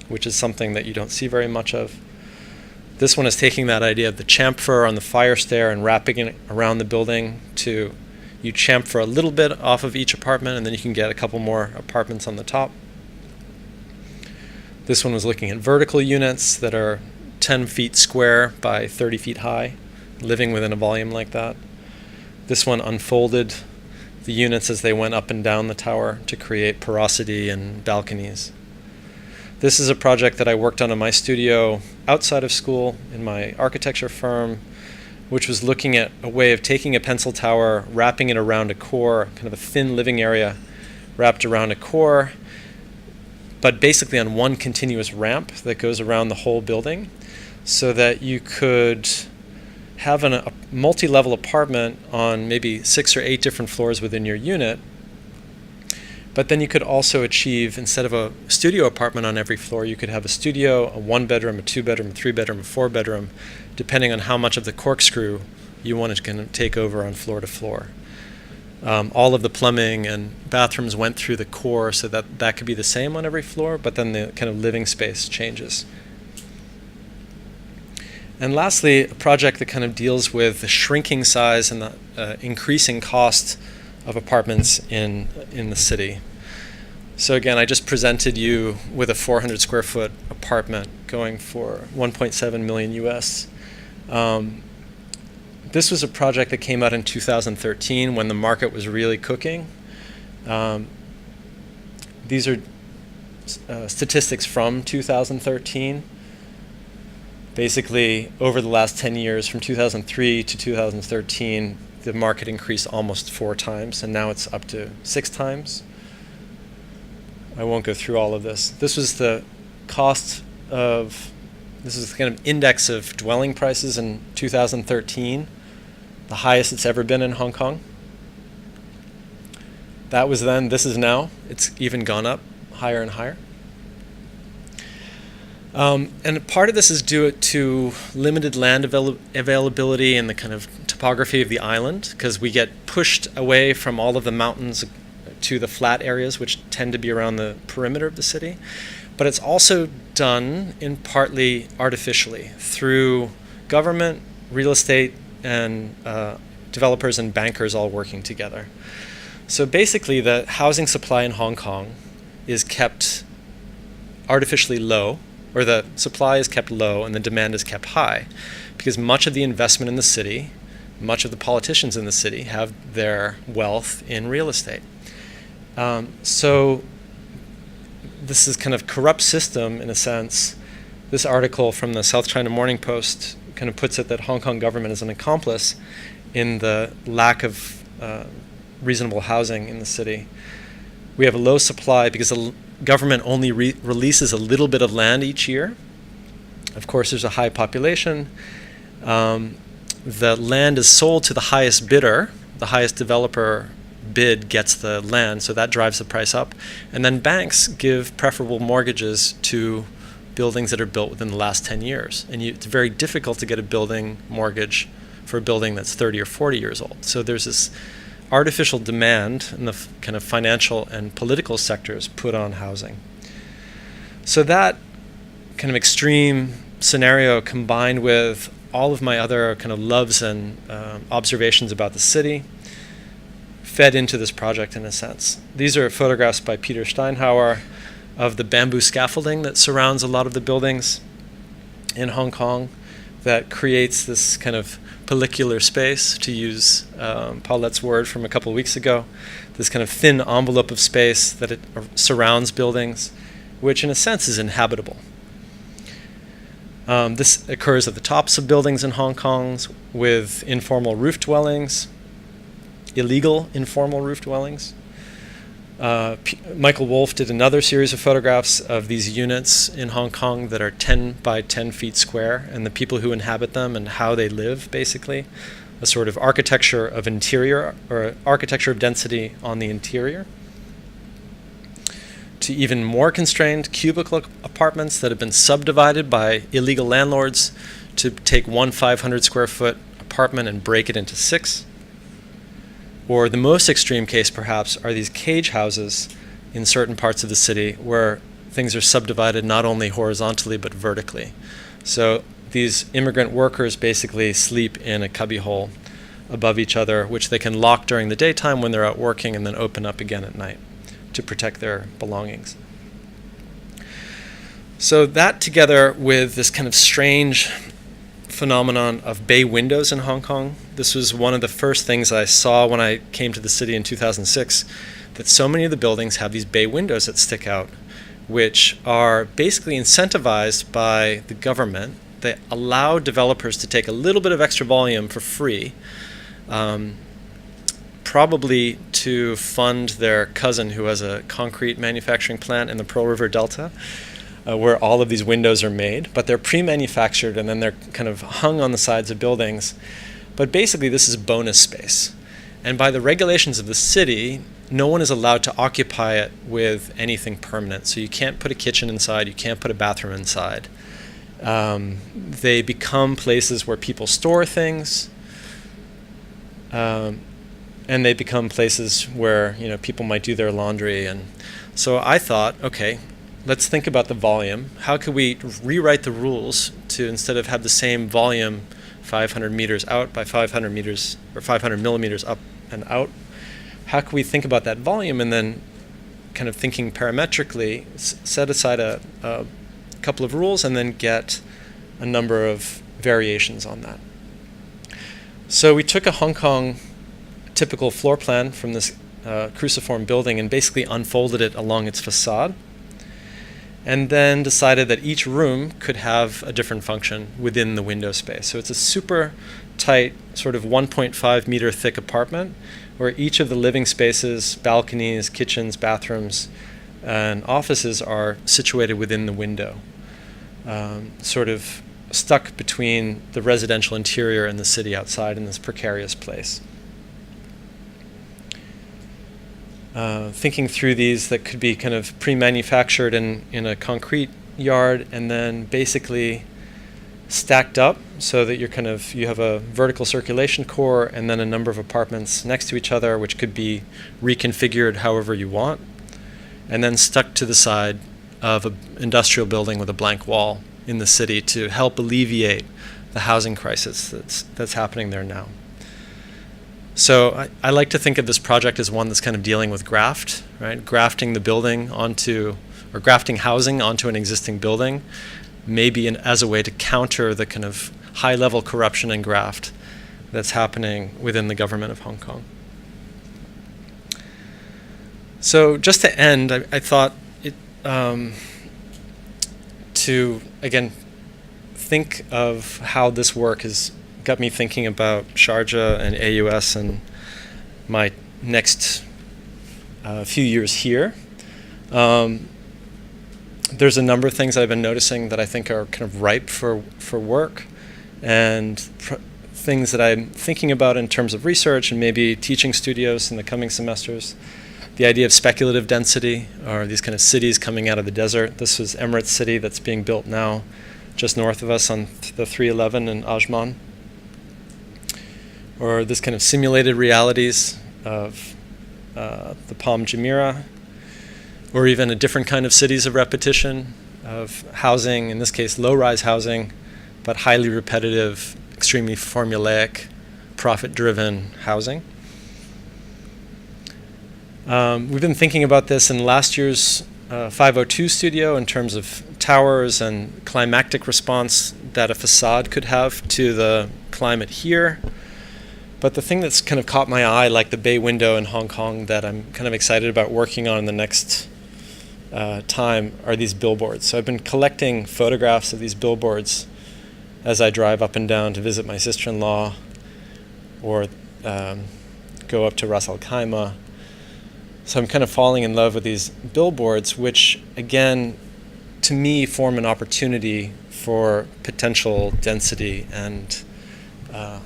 Speaker 1: which is something that you don't see very much of. This one is taking that idea of the chamfer on the fire stair and wrapping it around the building to you chamfer a little bit off of each apartment and then you can get a couple more apartments on the top. This one was looking at vertical units that are 10 feet square by 30 feet high, living within a volume like that. This one unfolded the units as they went up and down the tower to create porosity and balconies. This is a project that I worked on in my studio outside of school in my architecture firm, which was looking at a way of taking a pencil tower, wrapping it around a core, kind of a thin living area wrapped around a core, but basically on one continuous ramp that goes around the whole building so that you could have a multi-level apartment on maybe 6 or 8 different floors within your unit. But then you could also achieve, instead of a studio apartment on every floor, you could have a studio, a 1-bedroom, a 2-bedroom, a 3-bedroom, a 4-bedroom, depending on how much of the corkscrew you wanted to kind of take over on floor to floor. All of the plumbing and bathrooms went through the core so that that could be the same on every floor, but then the kind of living space changes. And lastly, a project that kind of deals with the shrinking size and the increasing cost of apartments in the city. So again, I just presented you with a 400 square foot apartment going for 1.7 million US. This was a project that came out in 2013 when the market was really cooking. These are statistics from 2013. Basically, over the last 10 years, from 2003 to 2013, the market increased almost 4 times, and now it's up to 6 times. I won't go through all of this. This was the cost of, this is the kind of index of dwelling prices in 2013, the highest it's ever been in Hong Kong. That was then, this is now. It's even gone up higher and higher. And part of this is due to limited land availability and the kind of topography of the island, because we get pushed away from all of the mountains to the flat areas, which tend to be around the perimeter of the city. But it's also done in partly artificially through government, real estate, and developers and bankers all working together. So basically, the housing supply in Hong Kong is kept artificially low, or the supply is kept low and the demand is kept high, because much of the investment in the city, much of the politicians in the city have their wealth in real estate. So this is kind of corrupt system in a sense. This article from the South China Morning Post kind of puts it that Hong Kong government is an accomplice in the lack of reasonable housing in the city. We have a low supply because the government only releases a little bit of land each year. Of course, there's a high population. The land is sold to the highest bidder. The highest developer bid gets the land, so that drives the price up. And then banks give preferable mortgages to buildings that are built within the last 10 years. And it's very difficult to get a building mortgage for a building that's 30 or 40 years old. So there's this artificial demand in the kind of financial and political sectors put on housing. So that kind of extreme scenario, combined with all of my other kind of loves and observations about the city, fed into this project in a sense. These are photographs by Peter Steinhauer of the bamboo scaffolding that surrounds a lot of the buildings in Hong Kong that creates this kind of pellicular space, to use Paulette's word from a couple of weeks ago, this kind of thin envelope of space that it surrounds buildings, which in a sense is inhabitable. This occurs at the tops of buildings in Hong Kong with informal roof dwellings, illegal informal roof dwellings. Michael Wolff did another series of photographs of these units in Hong Kong that are 10 by 10 feet square, and the people who inhabit them and how they live, basically. A sort of architecture of interior, or architecture of density on the interior. To even more constrained cubicle apartments that have been subdivided by illegal landlords to take one 500 square foot apartment and break it into 6. Or the most extreme case, perhaps, are these cage houses in certain parts of the city where things are subdivided not only horizontally but vertically. So these immigrant workers basically sleep in a cubbyhole above each other, which they can lock during the daytime when they're out working and then open up again at night to protect their belongings. So that, together with this kind of strange phenomenon of bay windows in Hong Kong. This was one of the first things I saw when I came to the city in 2006, that so many of the buildings have these bay windows that stick out, which are basically incentivized by the government. They allow developers to take a little bit of extra volume for free, probably to fund their cousin who has a concrete manufacturing plant in the Pearl River Delta, where all of these windows are made, but they're pre-manufactured and then they're kind of hung on the sides of buildings. But basically this is bonus space. And by the regulations of the city, no one is allowed to occupy it with anything permanent. So you can't put a kitchen inside, you can't put a bathroom inside. They become places where people store things, and they become places where people might do their laundry. And so I thought, okay, let's think about the volume. How could we rewrite the rules to, instead of have the same volume 500 meters out by 500 meters or 500 millimeters up and out, how can we think about that volume and then kind of thinking parametrically set aside a couple of rules and then get a number of variations on that. So we took a Hong Kong typical floor plan from this cruciform building and basically unfolded it along its facade, and then decided that each room could have a different function within the window space. So it's a super tight, sort of 1.5 meter thick apartment where each of the living spaces, balconies, kitchens, bathrooms, and offices are situated within the window, sort of stuck between the residential interior and the city outside in this precarious place. Thinking through these that could be kind of pre-manufactured in a concrete yard and then basically stacked up so that you have a vertical circulation core and then a number of apartments next to each other, which could be reconfigured however you want, and then stuck to the side of an industrial building with a blank wall in the city to help alleviate the housing crisis that's happening there now. So I like to think of this project as one that's kind of dealing with graft, right? Grafting the building onto, or grafting housing onto an existing building, maybe as a way to counter the kind of high-level corruption and graft that's happening within the government of Hong Kong. So just to end, I thought to, again, think of how this work has got me thinking about Sharjah and AUS and my next few years here. There's a number of things I've been noticing that I think are kind of ripe for work, and things that I'm thinking about in terms of research and maybe teaching studios in the coming semesters. The idea of speculative density, or these kind of cities coming out of the desert. This is Emirates City that's being built now just north of us on the 311 in Ajman. Or this kind of simulated realities of the Palm Jumeirah, or even a different kind of cities of repetition, of housing, in this case low-rise housing, but highly repetitive, extremely formulaic, profit-driven housing. We've been thinking about this in last year's 502 studio in terms of towers and climactic response that a facade could have to the climate here. But the thing that's kind of caught my eye, like the bay window in Hong Kong, that I'm kind of excited about working on in the next time, are these billboards. So I've been collecting photographs of these billboards as I drive up and down to visit my sister-in-law, or go up to Ras Al Khaimah. So I'm kind of falling in love with these billboards, which again, to me, form an opportunity for potential density and a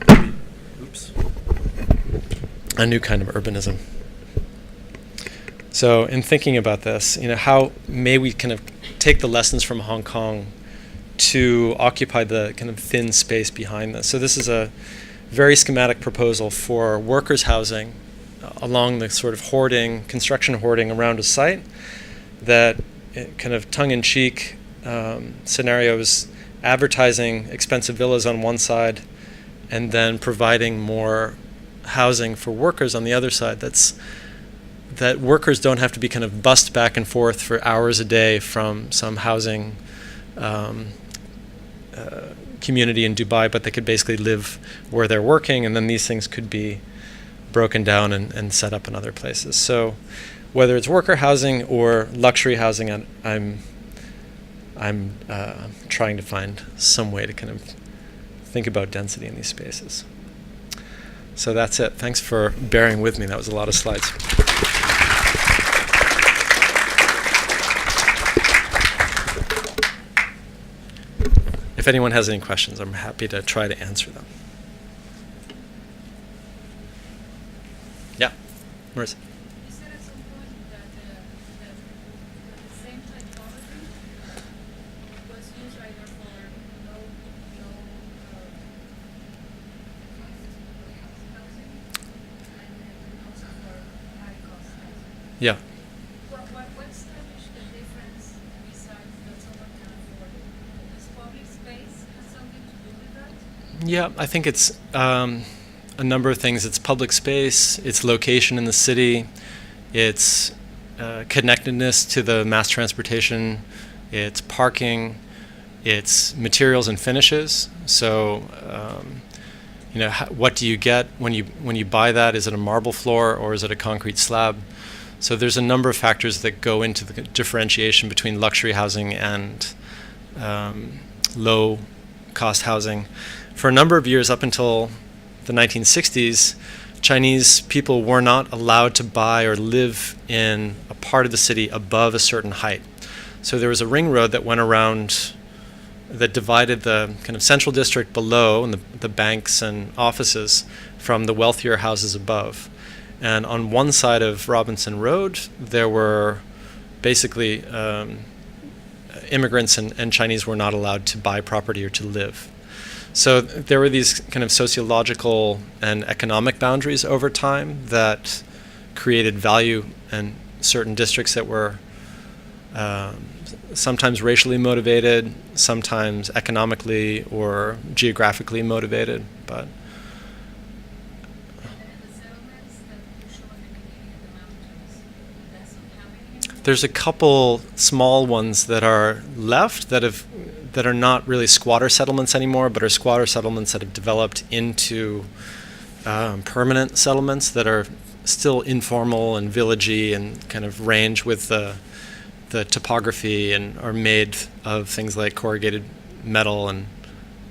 Speaker 1: new kind of urbanism. So in thinking about this, how may we kind of take the lessons from Hong Kong to occupy the kind of thin space behind this? So this is a very schematic proposal for workers' housing along the sort of construction hoarding around a site, that kind of tongue-in-cheek scenarios, advertising expensive villas on one side and then providing more housing for workers on the other side. That workers don't have to be kind of bussed back and forth for hours a day from some housing community in Dubai, but they could basically live where they're working, and then these things could be broken down and set up in other places. So whether it's worker housing or luxury housing, I'm trying to find some way to kind of think about density in these spaces. So that's it. Thanks for bearing with me. That was a lot of slides. If anyone has any questions, I'm happy to try to answer them. Yeah, Marissa.
Speaker 3: You said at some point that the same typology was used either for low cost housing and then also for high cost housing.
Speaker 1: Yeah.
Speaker 3: What established the difference besides that someone can afford it? Does public space have something to do with that?
Speaker 1: Yeah, I think it's a number of things. It's public space, its location in the city, its connectedness to the mass transportation, its parking, its materials and finishes. So, what do you get when you buy that? Is it a marble floor or is it a concrete slab? So there's a number of factors that go into the differentiation between luxury housing and low-cost housing. For a number of years, up until the 1960s, Chinese people were not allowed to buy or live in a part of the city above a certain height. So there was a ring road that went around, that divided the kind of central district below and the banks and offices from the wealthier houses above. And on one side of Robinson Road, there were basically immigrants and Chinese were not allowed to buy property or to live. So there were these kind of sociological and economic boundaries over time that created value in certain districts that were sometimes racially motivated, sometimes economically or geographically motivated. But there's a couple small ones that are left that are not really squatter settlements anymore, but are squatter settlements that have developed into permanent settlements that are still informal and villagey and kind of range with the topography and are made of things like corrugated metal and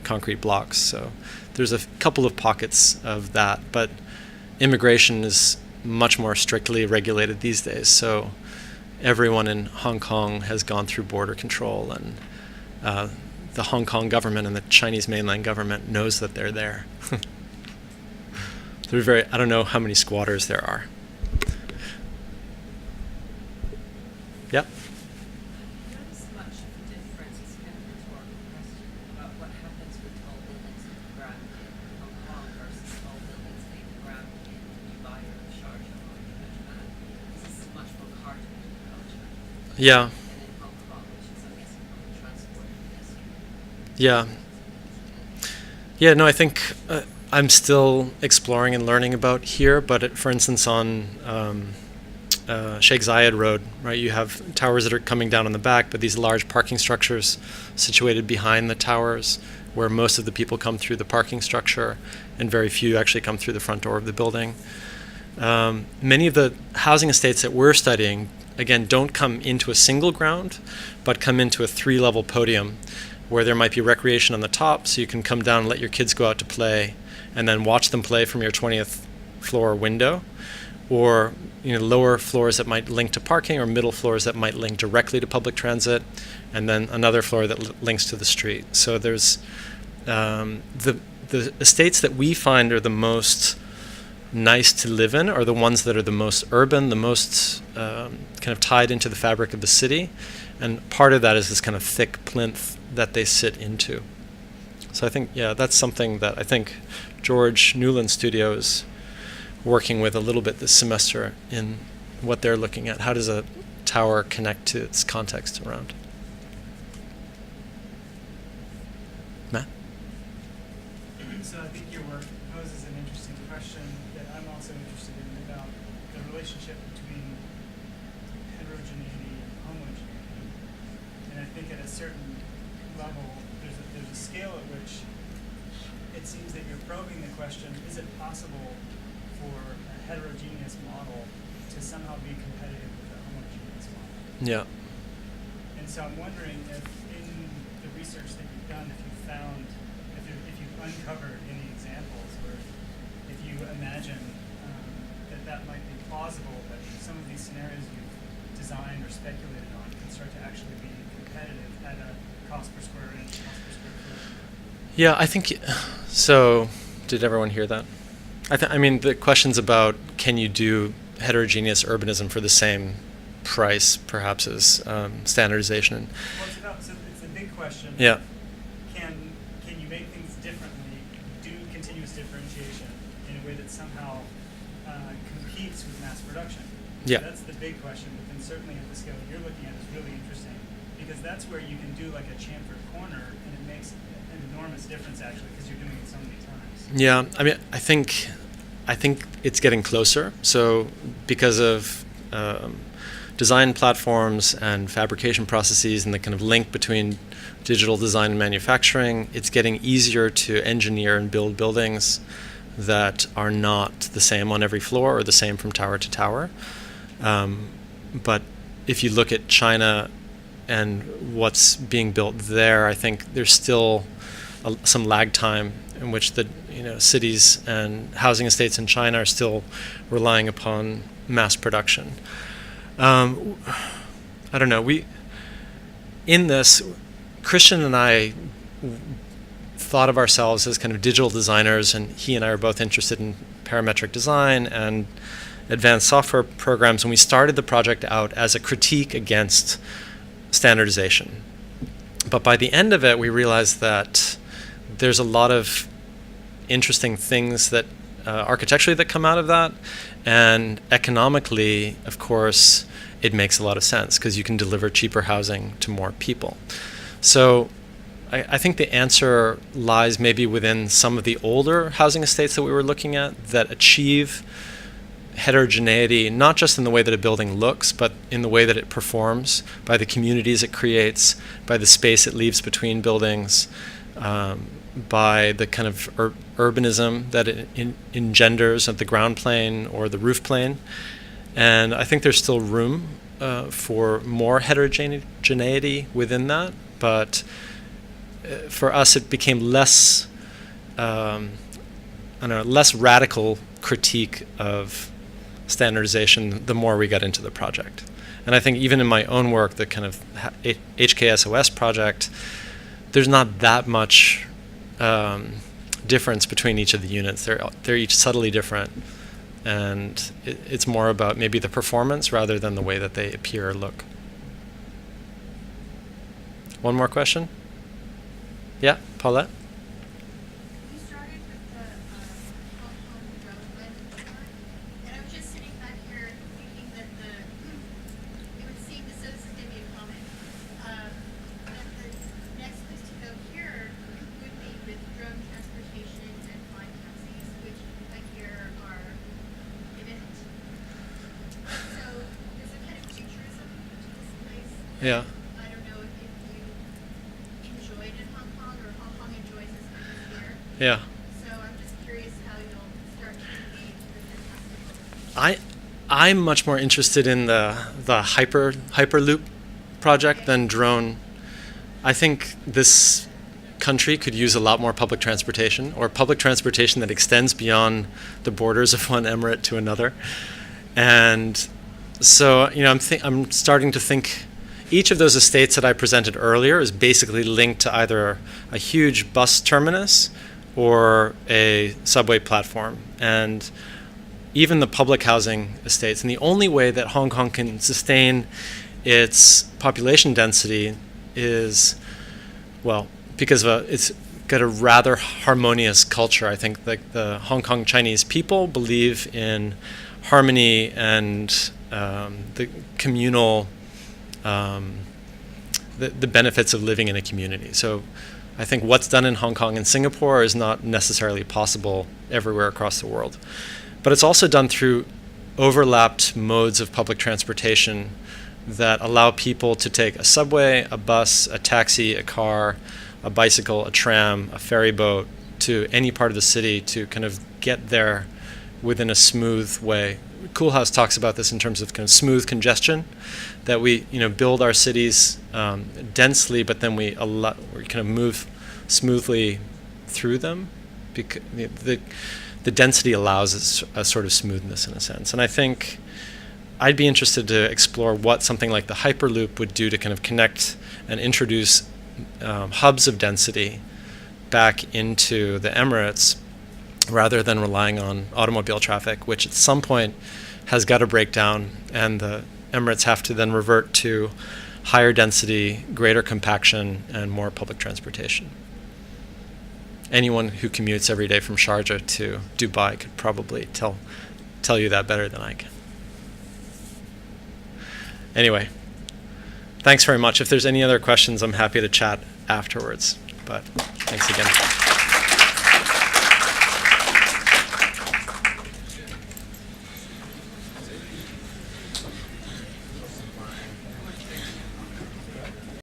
Speaker 1: concrete blocks. So there's a couple of pockets of that, but immigration is much more strictly regulated these days. So everyone in Hong Kong has gone through border control, and the Hong Kong government and the Chinese mainland government knows that they're there. I don't know how many squatters there are. Yep.
Speaker 4: Notice much of a difference, it's kind of a rhetorical question, about what happens with tall buildings on the ground in Hong Kong versus tall buildings on the ground in Dubai or Sharjah or Ajman. This is much more cartoon culture.
Speaker 1: Yeah.
Speaker 4: And in Hong Kong, which is, I'm guessing, public transport and pedestrian.
Speaker 1: Yeah. Yeah, no, I think I'm still exploring and learning about here, but for instance, on Sheikh Zayed Road, right, you have towers that are coming down on the back, but these large parking structures situated behind the towers, where most of the people come through the parking structure, and very few actually come through the front door of the building. Many of the housing estates that we're studying, again, don't come into a single ground, but come into a 3-level podium, where there might be recreation on the top, so you can come down and let your kids go out to play, and then watch them play from your 20th floor window, or lower floors that might link to parking, or middle floors that might link directly to public transit, and then another floor that links to the street. So there's the estates that we find are the most nice to live in are the ones that are the most urban, the most kind of tied into the fabric of the city, and part of that is this kind of thick plinth that they sit into. So I think, yeah, that's something that I think George Newland's studio is working with a little bit this semester in what they're looking at. How does a tower connect to its context around? Matt?
Speaker 5: So I think your work poses an interesting question that I'm also interested in about the relationship between heterogeneity and homogeneity. And I think at a certain level, there's a scale at which it seems that you're probing the question, is it possible for a heterogeneous model to somehow be competitive with a homogeneous model?
Speaker 1: Yeah.
Speaker 5: And so I'm wondering if in the research that you've done, if you've uncovered any examples, or if you imagine that might be plausible, that some of these scenarios you've designed or speculated on can start to actually be competitive at a cost per square inch, cost per square foot.
Speaker 1: Yeah, I think so. Did everyone hear that? I mean, the question's about, can you do heterogeneous urbanism for the same price, perhaps, as standardization?
Speaker 5: Well, so it's a big question.
Speaker 1: Yeah.
Speaker 5: Can you make things differently, do continuous differentiation in a way that somehow competes with mass production?
Speaker 1: Yeah.
Speaker 5: So that's the big question, but then certainly at the scale you're looking at is really interesting, because that's where you can do like a chamfered corner, and it makes an enormous difference actually, because you're doing it so many times.
Speaker 1: Yeah, I mean, I think it's getting closer. So because of design platforms and fabrication processes and the kind of link between digital design and manufacturing, it's getting easier to engineer and build buildings that are not the same on every floor or the same from tower to tower. But if you look at China and what's being built there, I think there's still some lag time in which the cities and housing estates in China are still relying upon mass production. I don't know. In this, Christian and I thought of ourselves as kind of digital designers, and he and I are both interested in parametric design and advanced software programs, and we started the project out as a critique against standardization. But by the end of it, we realized that there's a lot of interesting things that architecturally that come out of that, and economically, of course, it makes a lot of sense because you can deliver cheaper housing to more people. So I think the answer lies maybe within some of the older housing estates that we were looking at that achieve heterogeneity, not just in the way that a building looks, but in the way that it performs, by the communities it creates, by the space it leaves between buildings, by the kind of urbanism that it engenders at the ground plane or the roof plane. And I think there's still room for more heterogeneity within that, but for us it became less less radical critique of standardization the more we got into the project. And I think even in my own work, the kind of HKSOS project, there's not that much difference between each of the units. They're each subtly different, and it's more about maybe the performance rather than the way that they appear or look. One more question? Yeah, Paulette?
Speaker 6: You started with the Hong Kong drone landing part, and I was just sitting back here thinking that it would seem, so this is maybe a comment, that the next place to go here would be with drone transportation and flying taxis, which I hear are imminent. So there's a kind of futurism to this place.
Speaker 1: Yeah.
Speaker 6: I don't know if you enjoyed in Hong Kong or Hong Kong enjoys this kind of here.
Speaker 1: Yeah.
Speaker 6: So I'm just curious how you'll start to engage the fantastical.
Speaker 1: I'm much more interested in the Hyperloop project than drone. I think this country could use a lot more public transportation, or public transportation that extends beyond the borders of one emirate to another. And so, I'm starting to think each of those estates that I presented earlier is basically linked to either a huge bus terminus or a subway platform. And even the public housing estates. And the only way that Hong Kong can sustain its population density is, well, because it's got a rather harmonious culture. I think the Hong Kong Chinese people believe in harmony and the communal, the benefits of living in a community. So I think what's done in Hong Kong and Singapore is not necessarily possible everywhere across the world. But it's also done through overlapped modes of public transportation that allow people to take a subway, a bus, a taxi, a car, a bicycle, a tram, a ferry boat to any part of the city to kind of get there within a smooth way. Koolhaas talks about this in terms of kind of smooth congestion, that we build our cities densely, but then we kind of move smoothly through them. Because the density allows a sort of smoothness in a sense. And I think I'd be interested to explore what something like the Hyperloop would do to kind of connect and introduce hubs of density back into the Emirates rather than relying on automobile traffic, which at some point has got to break down, and the Emirates have to then revert to higher density, greater compaction, and more public transportation. Anyone who commutes every day from Sharjah to Dubai could probably tell you that better than I can. Anyway, thanks very much. If there's any other questions, I'm happy to chat afterwards. But thanks again.